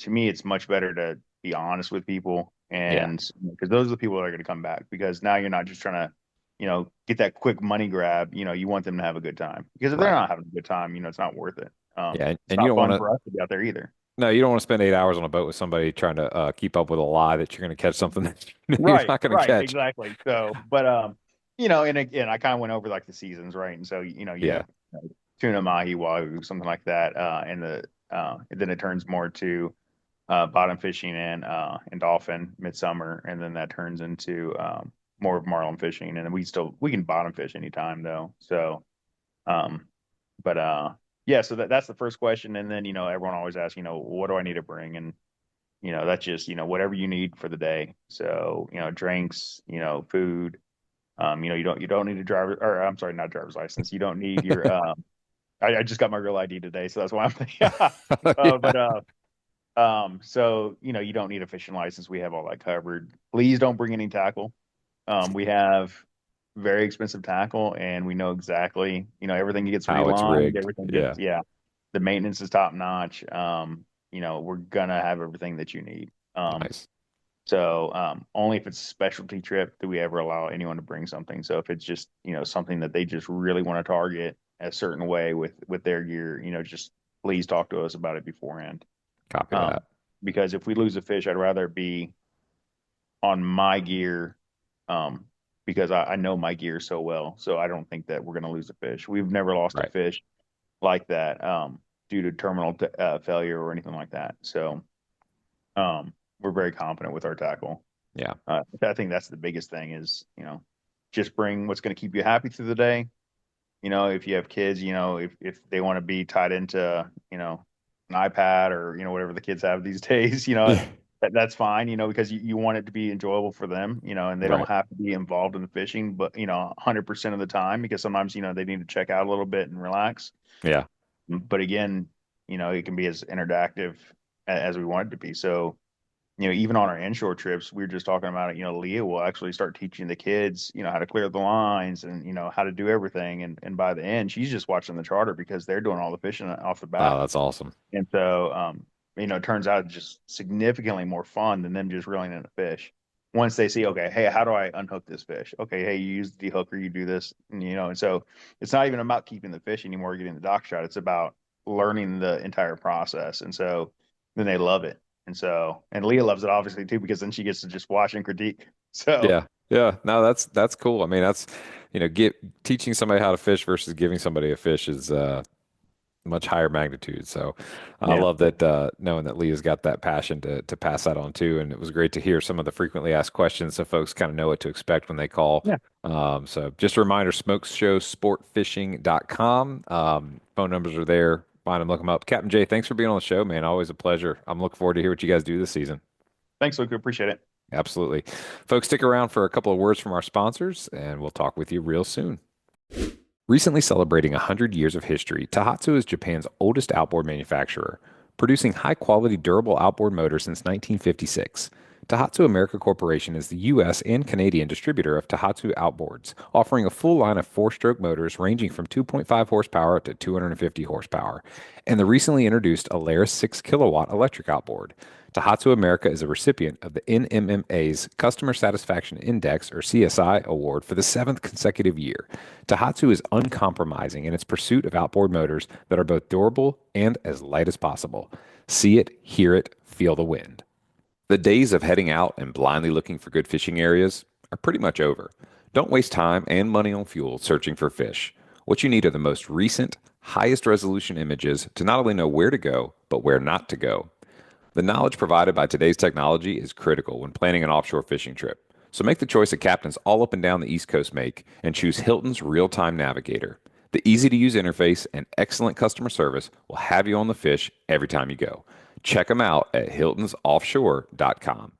to me, it's much better to be honest with people, Yeah. and because those are the people that are going to come back, because now you're not just trying to, get that quick money grab. You want them to have a good time, because if they're Right. not having a good time, it's not worth it. Yeah. It's And you not don't want fun to, for us to be out there either. no, you don't want to spend 8 hours on a boat with somebody trying to keep up with a lie that you're going to catch something that you're Right, not going to right, catch. exactly. So, but and again, I kind of went over like the seasons, right? And so, you Yeah. have tuna, mahi, wahoo, something like that, and then it turns more to bottom fishing and dolphin midsummer, and then that turns into more of marlin fishing, and then we can bottom fish anytime though. So, um, but yeah, so that's the first question, and then everyone always asks, what do I need to bring, and that's just whatever you need for the day. So drinks, food. You don't need a driver, or I'm sorry, not driver's license. You don't need your I just got my real ID today, so that's why I'm Yeah. but so you don't need a fishing license. We have all that covered. Please don't bring any tackle. We have very expensive tackle, and we know exactly, everything gets How it's relined, rigged. everything Yeah. gets, yeah. The maintenance is top notch. We're gonna have everything that you need. Nice. So only if it's a specialty trip do we ever allow anyone to bring something. So if it's just, something that they just really want to target a certain way with their gear, just please talk to us about it beforehand. Copy Um, that. because if we lose a fish, I'd rather it be on my gear, um, because I know my gear so well. So I don't think that we're going to lose a fish. We've never lost a Right. fish like that, due to terminal failure or anything like that. So we're very confident with our tackle. Yeah. I think that's the biggest thing is, just bring what's going to keep you happy through the day. If you have kids, if they want to be tied into, an iPad or, whatever the kids have these days, Yeah. that's fine, because you want it to be enjoyable for them, and they don't Right. have to be involved in the fishing, but, 100% of the time, because sometimes, they need to check out a little bit and relax. Yeah. But again, it can be as interactive as we want it to be. So, even on our inshore trips, we were just talking about it. Leah will actually start teaching the kids, how to clear the lines and, how to do everything. And by the end, she's just watching the charter because they're doing all the fishing off the bat. Oh, that's awesome. And so, it turns out it's just significantly more fun than them just reeling in a fish. Once they see, okay, hey, how do I unhook this fish? Okay, hey, you use the hooker, you do this, and so it's not even about keeping the fish anymore, getting the dock shot. It's about learning the entire process. And so then they love it. And Leah loves it obviously too, because then she gets to just watch and critique. So Yeah. Yeah. No, that's cool. I mean, that's, get teaching somebody how to fish versus giving somebody a fish is much higher magnitude. So I yeah, love that knowing that Leah's got that passion to pass that on too. And it was great to hear some of the frequently asked questions so folks kind of know what to expect when they call. yeah. So just a reminder, smokeshowsportfishing.com. Phone numbers are there. Find them, look them up. Captain Jay, thanks for being on the show, man. Always a pleasure. I'm looking forward to hear what you guys do this season. Thanks, Luke. Appreciate it. Absolutely. Folks, stick around for a couple of words from our sponsors, and we'll talk with you real soon. Recently celebrating 100 years of history, Tohatsu is Japan's oldest outboard manufacturer, producing high-quality durable outboard motors since 1956. Tohatsu America Corporation is the U.S. and Canadian distributor of Tohatsu outboards, offering a full line of four-stroke motors ranging from 2.5 horsepower to 250 horsepower, and the recently introduced Alaris 6 kilowatt electric outboard. Tohatsu America is a recipient of the NMMA's Customer Satisfaction Index, or CSI, award for the seventh consecutive year. Tohatsu is uncompromising in its pursuit of outboard motors that are both durable and as light as possible. See it, hear it, feel the wind. The days of heading out and blindly looking for good fishing areas are pretty much over. Don't waste time and money on fuel searching for fish. What you need are the most recent, highest resolution images to not only know where to go, but where not to go. The knowledge provided by today's technology is critical when planning an offshore fishing trip. So make the choice that captains all up and down the East Coast make and choose Hilton's Real-Time Navigator. The easy-to-use interface and excellent customer service will have you on the fish every time you go. Check them out at hiltonsoffshore.com.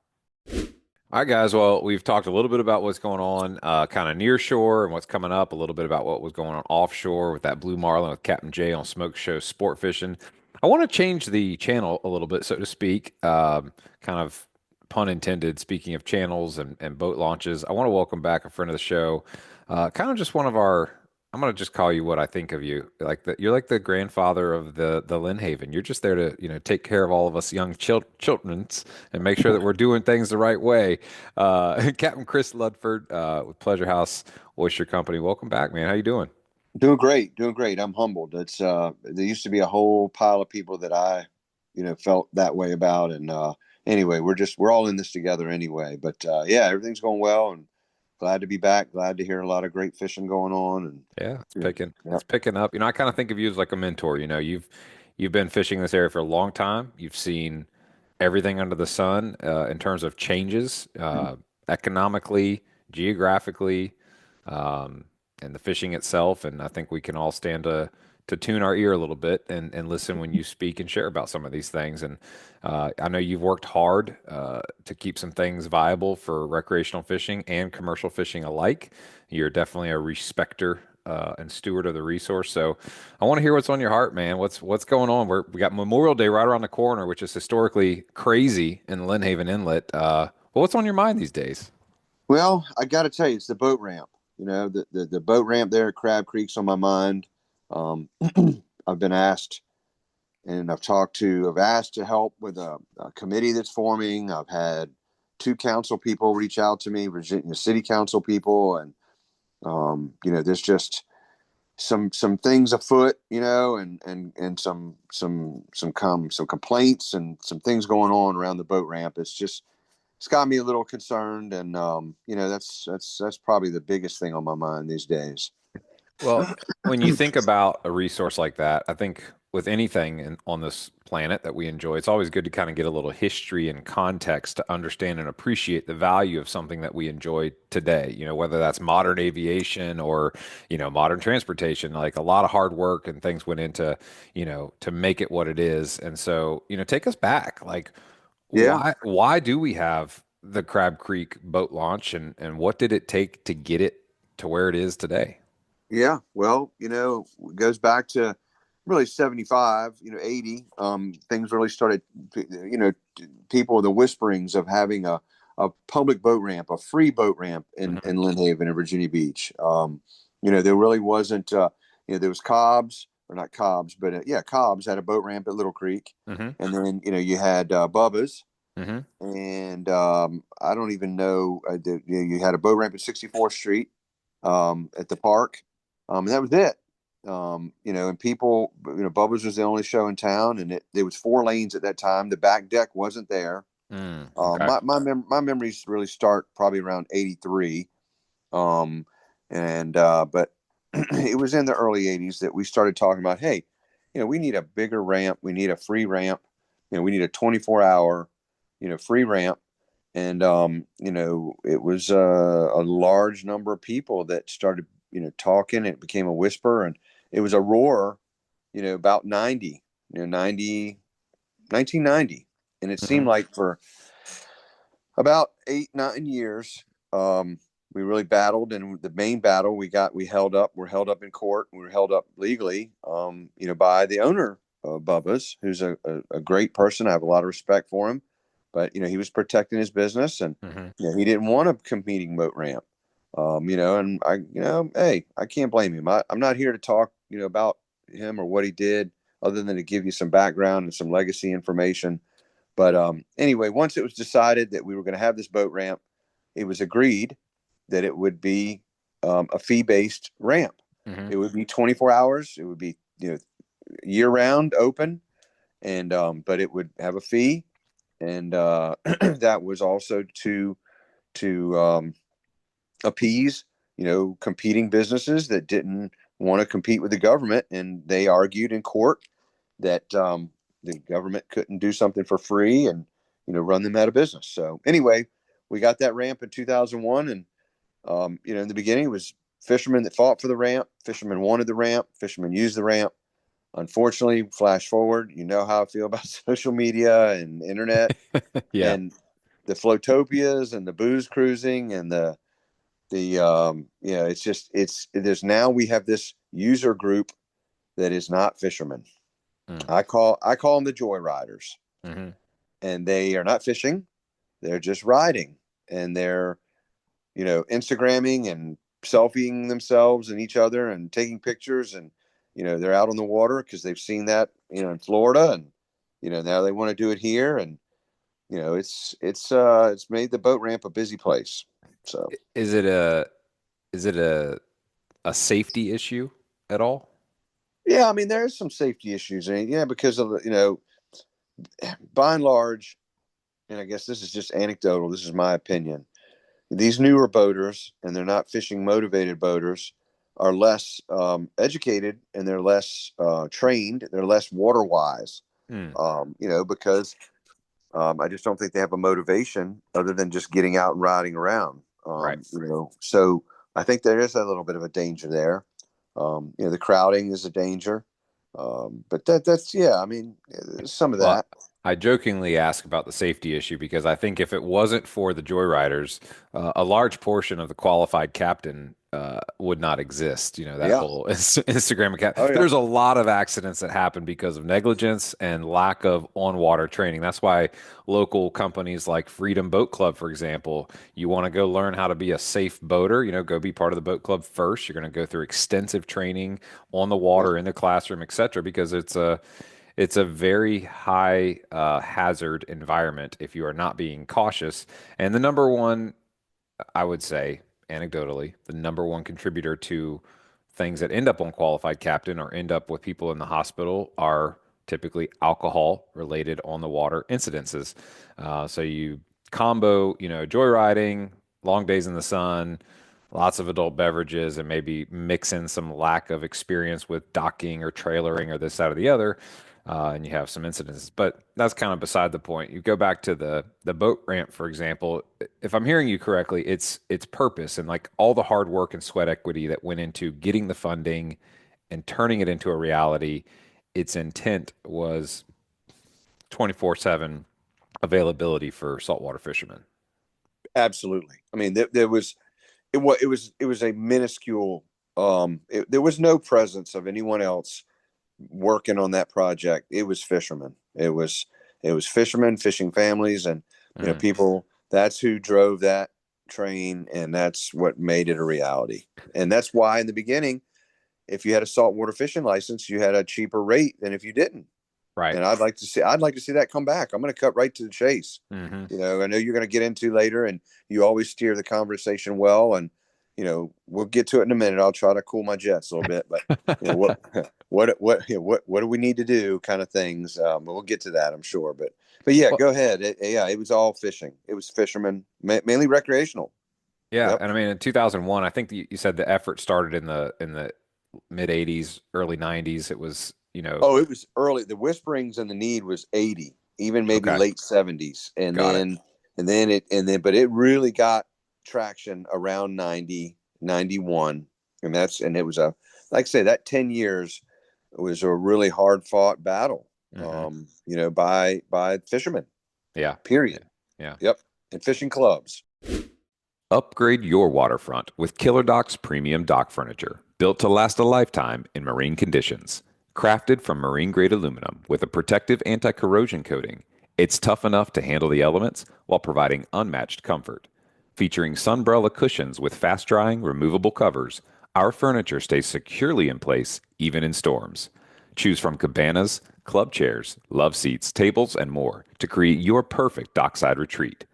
All right, guys. Well, we've talked a little bit about what's going on kind of near shore and what's coming up, a little bit about what was going on offshore with that Blue Marlin with Captain Jay on Smoke Show Sport Fishing. I want to change the channel a little bit, so to speak, kind of pun intended, speaking of channels and boat launches, I want to welcome back a friend of the show. Kind of just one of our, I'm going to just call you what I think of you. You're like the grandfather of the Lynnhaven. You're just there to, take care of all of us young childrens and make sure that we're doing things the right way. Captain Chris Ludford with Pleasure House Oyster Company. Welcome back, man. How you doing? Doing great, doing great. I'm humbled. There used to be a whole pile of people that I, felt that way about. And anyway, we're all in this together anyway. But yeah, everything's going well, and glad to be back. Glad to hear a lot of great fishing going on. And Yeah, yeah, it's picking up. I kind of think of you as like a mentor. You've been fishing this area for a long time. You've seen everything under the sun in terms of changes economically, geographically, um, and the fishing itself. And I think we can all stand to tune our ear a little bit and listen when you speak and share about some of these things. And I know you've worked hard to keep some things viable for recreational fishing and commercial fishing alike. You're definitely a respecter and steward of the resource. So I want to hear what's on your heart, man. What's going on? We got Memorial Day right around the corner, which is historically crazy in Lynnhaven Inlet. What's on your mind these days? well, I got to tell you, it's the boat ramp. The boat ramp there at Crab Creek's on my mind. Um, I've been asked, and I've asked to help with a committee that's forming. I've had two council people reach out to me, Virginia City Council people, and there's just some things afoot, and some complaints and some things going on around the boat ramp. It's got me a little concerned, and that's probably the biggest thing on my mind these days. Well, when you think about a resource like that, I think with anything on this planet that we enjoy, it's always good to kind of get a little history and context to understand and appreciate the value of something that we enjoy today. Whether that's modern aviation or, modern transportation, like a lot of hard work and things went into, to make it what it is. And so, take us back. Like, Yeah. why do we have the Crab Creek boat launch and what did it take to get it to where it is today? Yeah, well, it goes back to really 75, 80. Things really started, people, the whisperings of having a public boat ramp, a free boat ramp in Lynnhaven and Virginia Beach. There really wasn't, there was Cobb's, or not Cobb's, but yeah, Cobb's had a boat ramp at Little Creek. Mm-hmm. And then, you had Bubba's. Mm-hmm. And I don't even know, you had a boat ramp at 64th Street at the park. And that was it. And people, Bubba's was the only show in town, and there was 4 lanes at that time. The back deck wasn't there. Okay. My memories really start probably around 83. But it was in the early 80s that we started talking about, hey, we need a bigger ramp. We need a free ramp. We need a 24-hour, free ramp. And, it was a large number of people that started, talking. It became a whisper, and it was a roar, about 1990. And it seemed like for about 8-9 years, we really battled. And the main battle we're held up in court. We were held up legally, by the owner of Bubba's, who's a great person. I have a lot of respect for him, but, he was protecting his business, and, he didn't want a competing boat ramp. And hey, I can't blame him. I'm not here to talk, about him or what he did, other than to give you some background and some legacy information. But anyway, once it was decided that we were going to have this boat ramp, it was agreed that it would be a fee-based ramp. It would be 24 hours. It would be, year-round open, and but it would have a fee, and that was also to appease, competing businesses that didn't want to compete with the government. And they argued in court that the government couldn't do something for free and, run them out of business. So anyway, we got that ramp in 2001. And, in the beginning, it was fishermen that fought for the ramp. Fishermen wanted the ramp. Fishermen used the ramp. Unfortunately, flash forward, how I feel about social media and internet. Yeah. And the flotopias and the booze cruising and there's now we have this user group that is not fishermen. I call them the joyriders. And they are not fishing. they're just riding, and they're, Instagramming and selfieing themselves and each other and taking pictures, and they're out on the water because they've seen that in Florida, and now they want to do it here, and it's made the boat ramp a busy place. So Is it a safety issue at all? yeah, I mean there's some safety issues, and yeah, because of by and large, and I guess this is just anecdotal, this is my opinion, these newer boaters, and they're not fishing motivated boaters, are less educated, and they're less trained, they're less water wise, Mm, because I just don't think they have a motivation other than just getting out and riding around. right. So I think there is a little bit of a danger there. The crowding is a danger. But that's, yeah, I mean, some of Well, that. I jokingly ask about the safety issue because I think if it wasn't for the joyriders, a large portion of the qualified captain would not exist. That Yeah. whole Instagram account. Oh, yeah. There's a lot of accidents that happen because of negligence and lack of on-water training. That's why local companies like Freedom Boat Club, for example, you want to go learn how to be a safe boater, go be part of the boat club first. You're going to go through extensive training on the Yeah. water, in the classroom, etc., because it's a very high hazard environment if you are not being cautious. And the number one, I would say, anecdotally, the number one contributor to things that end up on qualified captain or end up with people in the hospital are typically alcohol related on the water incidences. So you combo, joyriding, long days in the sun, lots of adult beverages, and maybe mix in some lack of experience with docking or trailering or this, that, or the other. And you have some incidences, but that's kind of beside the point. You go back to the boat ramp, for example. If I'm hearing you correctly, its purpose and like all the hard work and sweat equity that went into getting the funding and turning it into a reality. Its intent was 24/7 availability for saltwater fishermen. Absolutely. I mean, it was a minuscule, there was no presence of anyone else working on that project. It was fishermen. It was fishermen, fishing families, and Mm, people. That's who drove that train, and that's what made it a reality. And that's why in the beginning, if you had a saltwater fishing license, you had a cheaper rate than if you didn't. right. And I'd like to see that come back. I'm going to cut right to the chase. Hmm. I know you're going to get into later, and you always steer the conversation well. And we'll get to it in a minute. I'll try to cool my jets a little bit, but what what do we need to do, kind of things. But we'll get to that, I'm sure. But yeah, Well, go ahead. It was all fishing. It was fishermen, mainly recreational. yeah, Yep. and I mean in 2001, I think you said the effort started in the mid 80s, early 90s. It was, Oh, it was early. The whisperings and the need was 80, even maybe okay, late 70s. And got it. but it really got traction around 90, 91. And it was like I say, that 10 years was a really hard fought battle, Hmm. by fishermen, Yeah, yeah, period. yeah. Yep. And fishing clubs. Upgrade your waterfront with Killer Doc's premium dock furniture, built to last a lifetime in marine conditions. Crafted from marine grade aluminum with a protective anti corrosion coating, it's tough enough to handle the elements while providing unmatched comfort. Featuring sunbrella cushions with fast drying, removable covers, our furniture stays securely in place even in storms. Choose from cabanas, club chairs, love seats, tables, and more to create your perfect dockside retreat.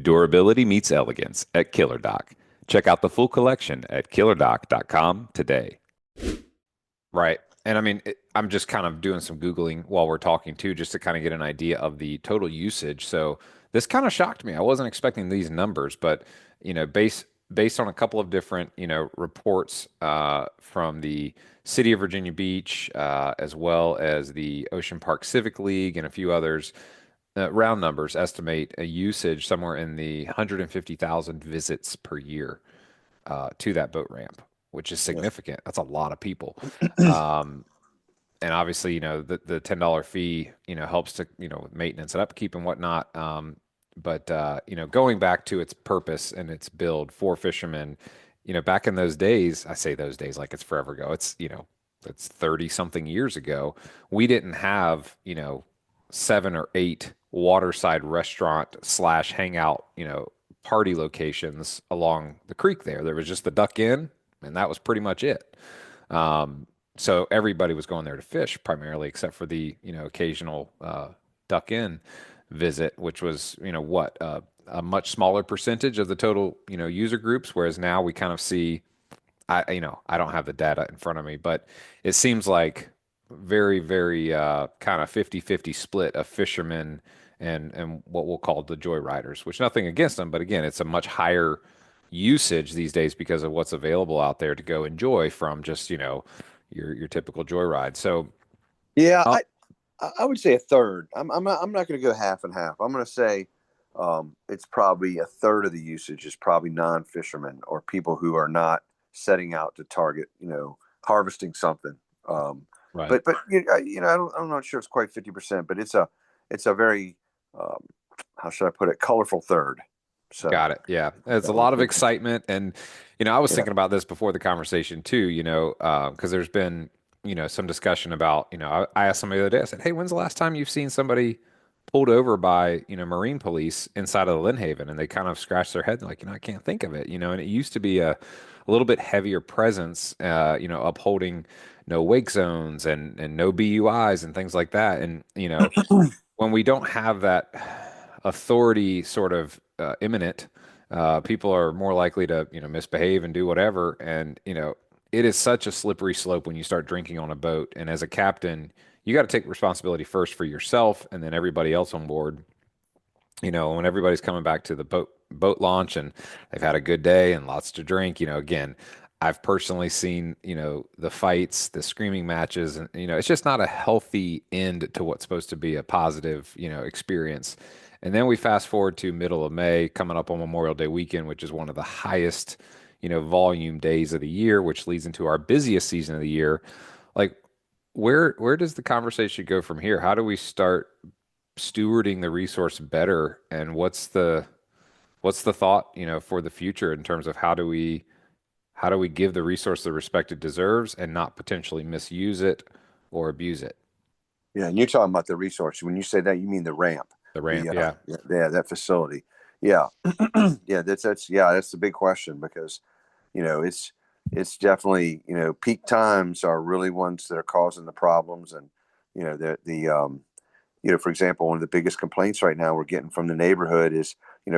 Durability meets elegance at Killer Doc. Check out the full collection at killerdoc.com today. Right. And I mean, I'm just kind of doing some Googling while we're talking too, just to kind of get an idea of the total usage. So this kind of shocked me. I wasn't expecting these numbers, but based on a couple of different, reports from the City of Virginia Beach, as well as the Ocean Park Civic League and a few others, round numbers estimate a usage somewhere in the 150,000 visits per year to that boat ramp, which is Yeah. significant. That's a lot of people. Um, and obviously, the $10 fee, helps to, with maintenance and upkeep and whatnot. But going back to its purpose and its build for fishermen, back in those days, I say those days like it's forever ago. It's 30 something years ago. We didn't have, 7 or 8 waterside restaurant slash hangout, party locations along the creek there. There was just the Duck Inn, and that was pretty much it. So everybody was going there to fish primarily, except for the, occasional Duck Inn visit, which was, a much smaller percentage of the total, user groups. Whereas now we kind of see, I don't have the data in front of me, but it seems like very, very kind of 50-50 split of fishermen and what we'll call the joyriders, which nothing against them, but again, it's a much higher usage these days because of what's available out there to go enjoy from just, your typical joyride. So, Yeah, uh, I would say a third. I'm not going to go half and half. I'm going to say it's probably a third of the usage is probably non-fishermen or people who are not setting out to target, harvesting something. right. But I'm not sure it's quite 50%, but it's a very how should I put it, colorful third. So Got it. Yeah. It's a lot of excitement. And, I was yeah. thinking about this before the conversation too, because there's been, some discussion about, I asked somebody the other day, I said, hey, when's the last time you've seen somebody pulled over by, Marine police inside of the Lynnhaven? And they kind of scratched their head like, I can't think of it, and it used to be a little bit heavier presence, upholding no wake zones and no BUIs and things like that. And, when we don't have that authority sort of imminent, people are more likely to misbehave and do whatever. And it is such a slippery slope when you start drinking on a boat. And as a captain, you got to take responsibility first for yourself and then everybody else on board. When everybody's coming back to the boat launch and they've had a good day and lots to drink, again, I've personally seen, the fights, the screaming matches, and it's just not a healthy end to what's supposed to be a positive, experience. And then we fast forward to middle of May, coming up on Memorial Day weekend, which is one of the highest, volume days of the year, which leads into our busiest season of the year. Like, where does the conversation go from here? How do we start stewarding the resource better? And what's the thought, for the future in terms of how do we give the resource the respect it deserves and not potentially misuse it or abuse it? Yeah, and you're talking about the resource. When you say that, you mean the ramp, The ramp, yeah. that facility. Yeah, yeah, that's the big question because it's definitely peak times are really ones that are causing the problems, and for example, one of the biggest complaints right now we're getting from the neighborhood is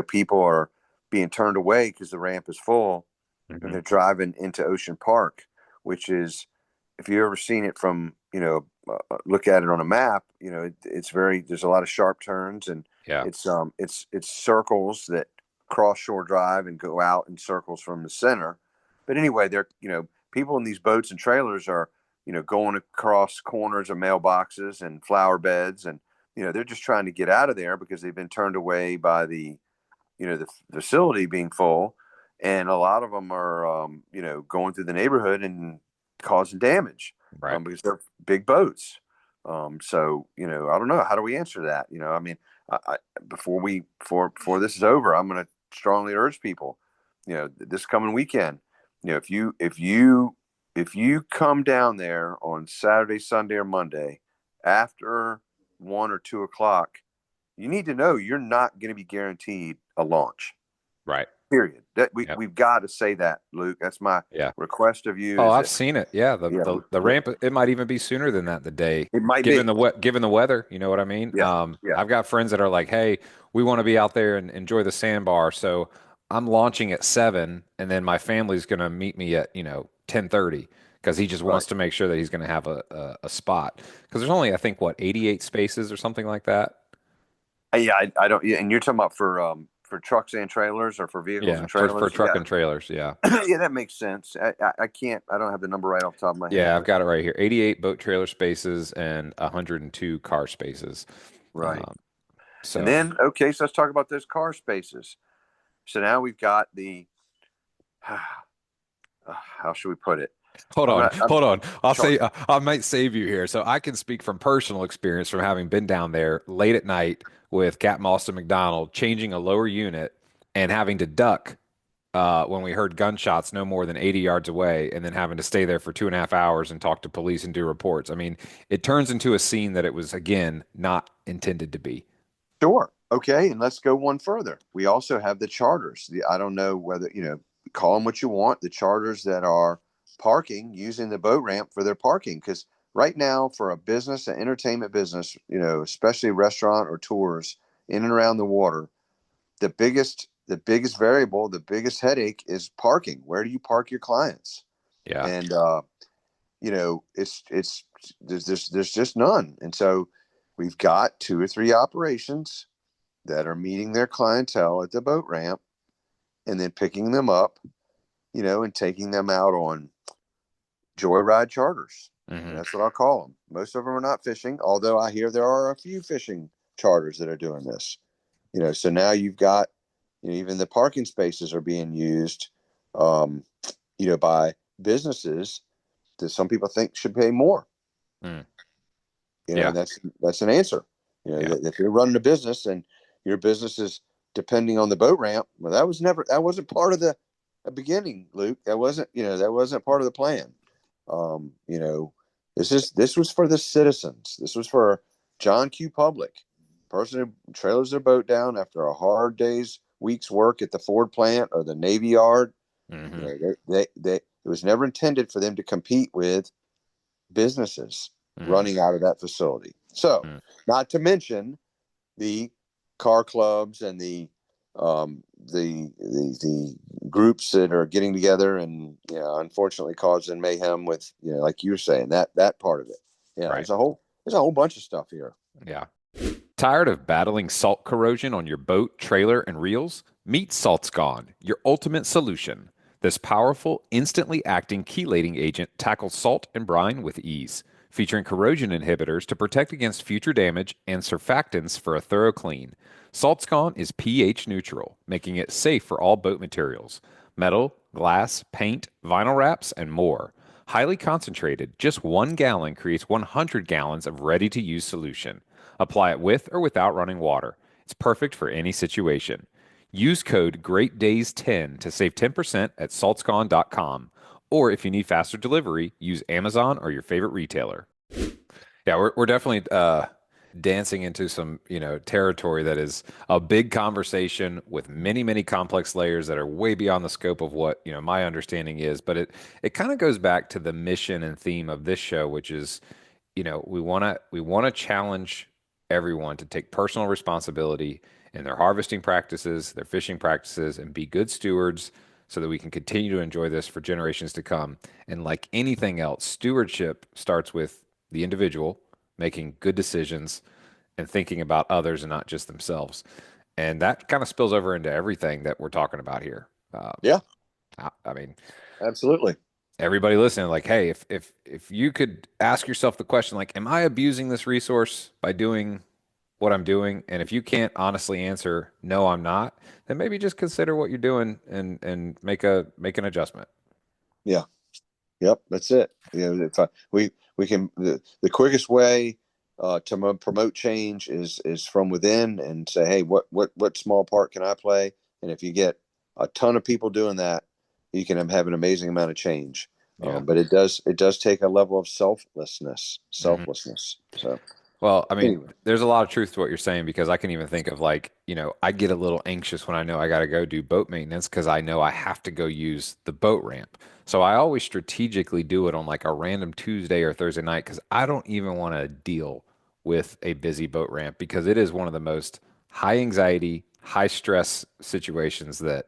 people are being turned away because the ramp is full, and they're driving into Ocean Park, which is, if you've ever seen it from, look at it on a map, it's very, there's a lot of sharp turns, and Yeah. it's circles that cross shore drive and go out in circles from the center. But anyway, they're, people in these boats and trailers are, going across corners of mailboxes and flower beds, and, they're just trying to get out of there because they've been turned away by the facility being full. And a lot of them are, going through the neighborhood and causing damage, Right. because they're big boats. So, I don't know. How do we answer that? I mean, before this is over, I'm going to strongly urge people, this coming weekend, if you come down there on Saturday, Sunday, or Monday after 1 or 2 o'clock, you need to know you're not going to be guaranteed a launch. Right. Period. That Yep. we've got to say that, Luke. That's my Yeah. request of you. Oh, is I've that, seen it. Yeah. The ramp, it might even be sooner than that the day, it might given be. given the weather, you know what I mean? Yeah. Yeah. I've got friends that are like, hey, we want to be out there and enjoy the sandbar. So I'm launching at 7, and then my family's going to meet me at, 10:30 because he just Right. wants to make sure that he's going to have a spot. Because there's only, I think, what, 88 spaces or something like that? Yeah. I don't. Yeah, and you're talking about for trucks and trailers, or for vehicles Yeah. and For trailers? truck Yeah. and trailers. Yeah. Yeah, that makes sense. I can't. I don't have the number right off the top of my head. Yeah, I've But got it right here. 88 boat trailer spaces and 102 car spaces. right. Um, And so then, okay, so let's talk about those car spaces. So now we've got the how should we put it? hold on, I'm hold on. I'll sorry. say I might save you here. So I can speak from personal experience from having been down there late at night with Captain Austin McDonald changing a lower unit and having to duck when we heard gunshots no more than 80 yards away and then having to stay there for 2.5 hours and talk to police and do reports. I mean, it turns into a scene that it was, again, not intended to be. Sure. Okay. And let's go one further. We also have the charters. I don't know whether, call them what you want, the charters that are parking using the boat ramp for their parking. Because right now, for a business, an entertainment business, especially restaurant or tours in and around the water, the biggest variable, the biggest headache is parking. Where do you park your clients? Yeah. And it's there's just none. And so we've got 2 or 3 operations that are meeting their clientele at the boat ramp and then picking them up, and taking them out on joyride charters. Mm-hmm. That's what I'll call them. Most of them are not fishing, although I hear there are a few fishing charters that are doing this. So now you've got, even the parking spaces are being used, by businesses that some people think should pay more. Mm. That's an answer. Yeah. If you're running a business and your business is depending on the boat ramp, well, that wasn't part of the beginning, Luke. That wasn't part of the plan. This was for the citizens. This was for John Q. Public, person who trailers their boat down after a hard week's work at the Ford plant or the Navy Yard. Mm-hmm. It was never intended for them to compete with businesses running out of that facility. So, not to mention the car clubs and the groups that are getting together and unfortunately causing mayhem with like you were saying that part of it. Yeah, right. there's a whole bunch of stuff here. Yeah. Tired of battling salt corrosion on your boat, trailer, and reels? Meet Salt's Gone, your ultimate solution. This powerful, instantly acting chelating agent tackles salt and brine with ease, featuring corrosion inhibitors to protect against future damage and surfactants for a thorough clean. Salt's Gone is pH neutral, making it safe for all boat materials: metal, glass, paint, vinyl wraps, and more. Highly concentrated, just 1 gallon creates 100 gallons of ready-to-use solution. Apply it with or without running water. It's perfect for any situation. Use code GreatDays10 to save 10% at saltsgone.com. Or if you need faster delivery, use Amazon or your favorite retailer. Yeah, we're definitely dancing into some, territory that is a big conversation with many, many complex layers that are way beyond the scope of what, my understanding is. But it kind of goes back to the mission and theme of this show, which is, we want to challenge everyone to take personal responsibility in their harvesting practices, their fishing practices, and be good stewards so that we can continue to enjoy this for generations to come. And like anything else, stewardship starts with the individual making good decisions and thinking about others and not just themselves. And that kind of spills over into everything that we're talking about here. Yeah. I mean, absolutely. Everybody listening, like, hey, if you could ask yourself the question, like, am I abusing this resource by doing what I'm doing? And if you can't honestly answer, no, I'm not, then maybe just consider what you're doing and make an adjustment. Yeah. Yep. That's it. If we can, the quickest way to promote change is from within and say, hey, what small part can I play? And if you get a ton of people doing that, you can have an amazing amount of change. Yeah. But it does take a level of selflessness. So, well, I mean, anyway. There's a lot of truth to what you're saying, because I can even think of, like, I get a little anxious when I know I got to go do boat maintenance because I know I have to go use the boat ramp. So I always strategically do it on like a random Tuesday or Thursday night because I don't even want to deal with a busy boat ramp, because it is one of the most high anxiety, high stress situations that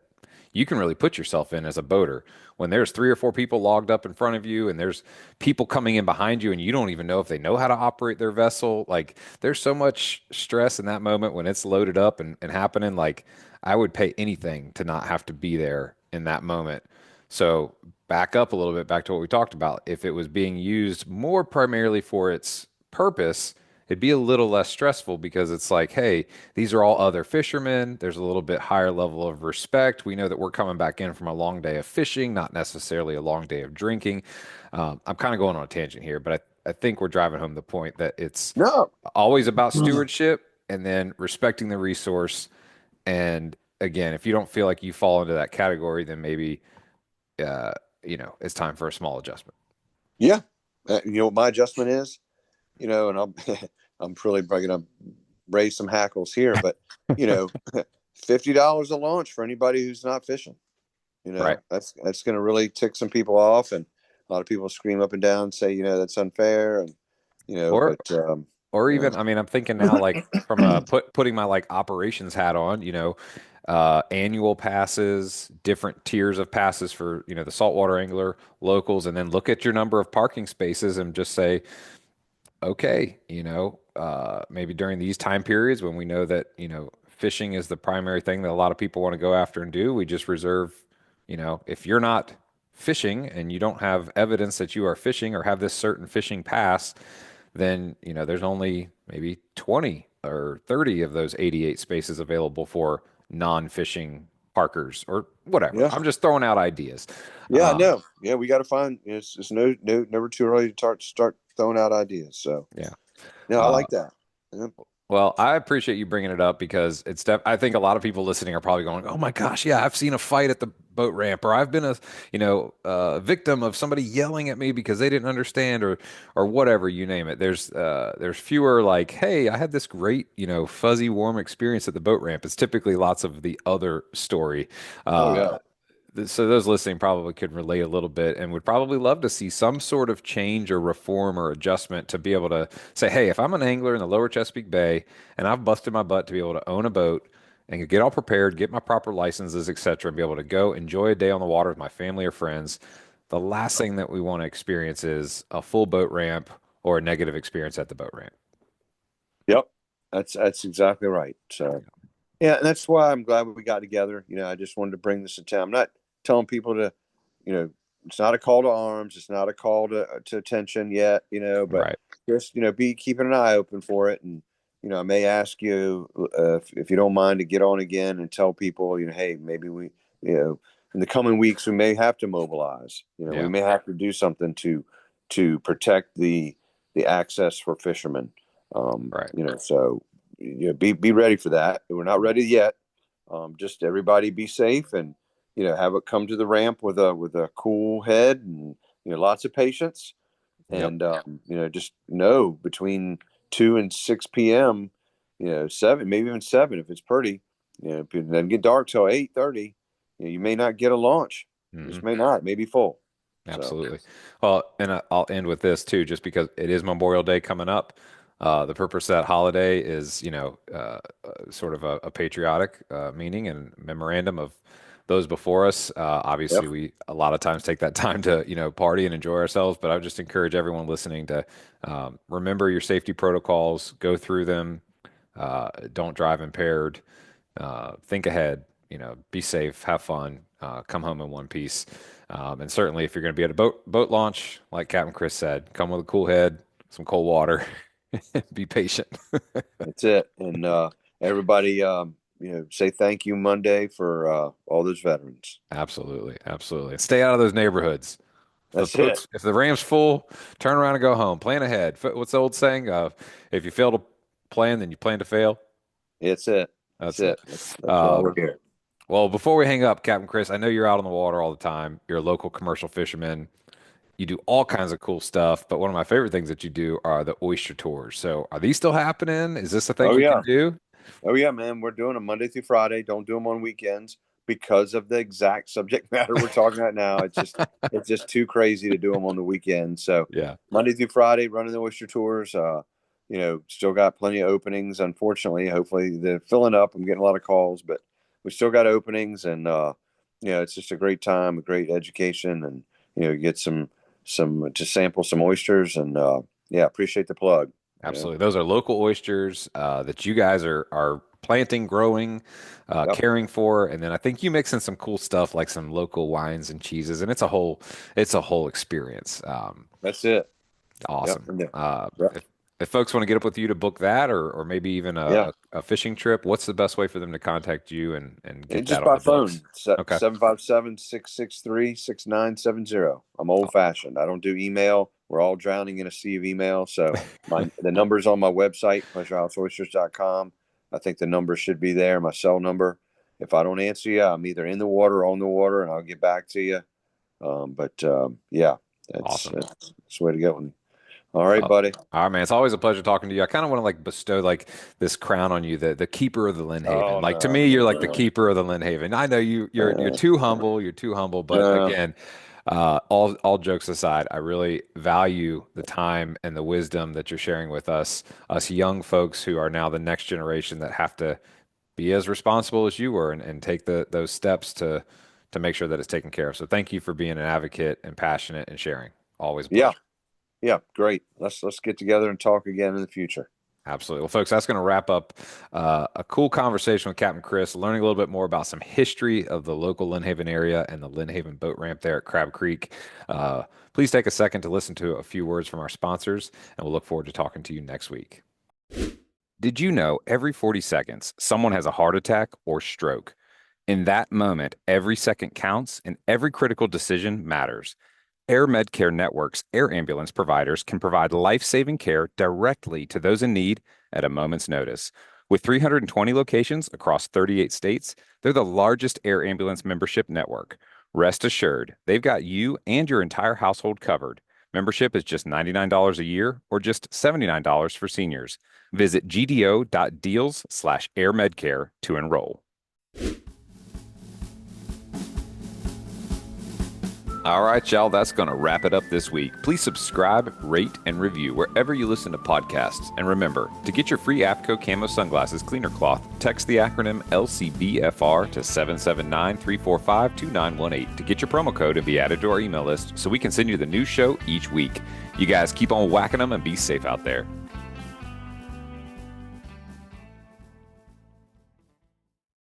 you can really put yourself in as a boater, when there's 3 or 4 people logged up in front of you and there's people coming in behind you and you don't even know if they know how to operate their vessel. Like, there's so much stress in that moment when it's loaded up and happening. Like, I would pay anything to not have to be there in that moment. So back up a little bit, back to what we talked about. If it was being used more primarily for its purpose, it'd be a little less stressful, because it's like, hey, these are all other fishermen. There's a little bit higher level of respect. We know that we're coming back in from a long day of fishing, not necessarily a long day of drinking. I'm kind of going on a tangent here, but I think we're driving home the point that it's always about stewardship and then respecting the resource and again, if you don't feel like you fall into that category, then maybe, it's time for a small adjustment. Yeah. What my adjustment is, and I'm, I'm probably going to raise some hackles here, but, $50 a launch for anybody who's not fishing. Right. That's going to really tick some people off, and a lot of people scream up and down and say, that's unfair, and Or but or yeah, even, I mean, I'm thinking now, like from putting my like operations hat on, annual passes, different tiers of passes for, the saltwater angler, locals, and then look at your number of parking spaces and just say, okay, maybe during these time periods when we know that, fishing is the primary thing that a lot of people want to go after and do, we just reserve, if you're not fishing and you don't have evidence that you are fishing or have this certain fishing pass, then, there's only maybe 20 or 30 of those 88 spaces available for non-fishing parkers or whatever. yeah, I'm just throwing out ideas. yeah. No, yeah, we got to find. It's never too early to start throwing out ideas. So Yeah. yeah, I like that. Yeah. Well, I appreciate you bringing it up because I think a lot of people listening are probably going, "Oh my gosh, yeah, I've seen a fight at the boat ramp, or I've been victim of somebody yelling at me because they didn't understand, or whatever, you name it." There's fewer like, "Hey, I had this great, fuzzy warm experience at the boat ramp." It's typically lots of the other story. Oh yeah. So those listening probably could relate a little bit and would probably love to see some sort of change or reform or adjustment to be able to say, hey, if I'm an angler in the lower Chesapeake Bay and I've busted my butt to be able to own a boat and get all prepared, get my proper licenses, etc., and be able to go enjoy a day on the water with my family or friends, the last thing that we want to experience is a full boat ramp or a negative experience at the boat ramp. Yep. That's exactly right. So yeah, and that's why I'm glad we got together. I just wanted to bring this to town. I'm not telling people to, it's not a call to arms. It's not a call to attention yet, but Right. just, be keeping an eye open for it. And, I may ask you if you don't mind to get on again and tell people, hey, maybe we, in the coming weeks, we may have to mobilize, Yeah. we may have to do something to protect the access for fishermen. Right. So, be ready for that. We're not ready yet. Just everybody be safe and, have it come to the ramp with a cool head and, lots of patience. Yep. And, just know between 2 and 6 p.m., 7, maybe even 7, if it's pretty, it doesn't get dark till 8:30. You may not get a launch. Mm-hmm. Just may not, maybe full. Absolutely. Well, and I'll end with this too, just because it is Memorial Day coming up. The purpose of that holiday is, sort of a patriotic meaning and memorandum of those before us. Obviously, Yep. we a lot of times take that time to, party and enjoy ourselves. But I would just encourage everyone listening to remember your safety protocols, go through them, don't drive impaired, think ahead, be safe, have fun, come home in one piece. And certainly, if you're going to be at a boat launch, like Captain Chris said, come with a cool head, some cold water, be patient. That's it. And everybody, say thank you Monday for all those veterans. Absolutely, absolutely. And stay out of those neighborhoods. That's it. If the ram's full, turn around and go home. Plan ahead. What's the old saying? If you fail to plan, then you plan to fail. It's it. That's That's it. it. That's why we're here. Well, before we hang up, Captain Chris, I know you're out on the water all the time. You're a local commercial fisherman. You do all kinds of cool stuff, but one of my favorite things that you do are the oyster tours. So, are these still happening? Is this a thing Oh we yeah. can do? Oh yeah, man. We're doing them Monday through Friday. Don't do them on weekends because of the exact subject matter we're talking about now. It's just too crazy to do them on the weekend. So Yeah. Monday through Friday, running the oyster tours. Still got plenty of openings. Unfortunately, hopefully they're filling up. I'm getting a lot of calls, but we still got openings, and it's just a great time, a great education, and get some to sample some oysters, and appreciate the plug. Absolutely. Those are local oysters that you guys are planting, growing, Yep. caring for, and then I think you mix in some cool stuff like some local wines and cheeses, and it's a whole experience. That's it. Awesome. Yep. Yep. If folks want to get up with you to book that, or maybe even a fishing trip, what's the best way for them to contact you and get And that just on by the books? phone, Okay. 757-663-6970. I'm old fashioned. I don't do email. We're all drowning in a sea of email. So the number's on my website, pleasurehouseoysters.com. I think the number should be there, my cell number. If I don't answer you, I'm either in the water or on the water, and I'll get back to you. Yeah, that's Awesome. That's the way to go. All right, buddy. All right, man. It's always a pleasure talking to you. I kind of want to like bestow like this crown on you, the keeper of the Lynnhaven. Oh, Like to no, me, you're like the no. keeper of the Lynnhaven. I know you're too humble. You're too humble. But No. again, all jokes aside, I really value the time and the wisdom that you're sharing with us young folks who are now the next generation that have to be as responsible as you were and take those steps to make sure that it's taken care of. So thank you for being an advocate and passionate and sharing. Always a pleasure. Yeah, great. Let's get together and talk again in the future. Absolutely. Well, folks, that's going to wrap up a cool conversation with Captain Chris, learning a little bit more about some history of the local Lynnhaven area and the Lynnhaven boat ramp there at Crab Creek. Please take a second to listen to a few words from our sponsors, and we'll look forward to talking to you next week. Did you know every 40 seconds, someone has a heart attack or stroke? In that moment, every second counts and every critical decision matters. Air Medcare Network's air ambulance providers can provide life-saving care directly to those in need at a moment's notice. With 320 locations across 38 states, they're the largest air ambulance membership network. Rest assured, they've got you and your entire household covered. Membership is just $99 a year or just $79 for seniors. Visit gdo.deals/airmedcare to enroll. All right, y'all, that's going to wrap it up this week. Please subscribe, rate, and review wherever you listen to podcasts. And remember, to get your free APCO Camo Sunglasses Cleaner Cloth, text the acronym LCBFR to 779-345-2918 to get your promo code and be added to our email list so we can send you the new show each week. You guys keep on whacking them and be safe out there.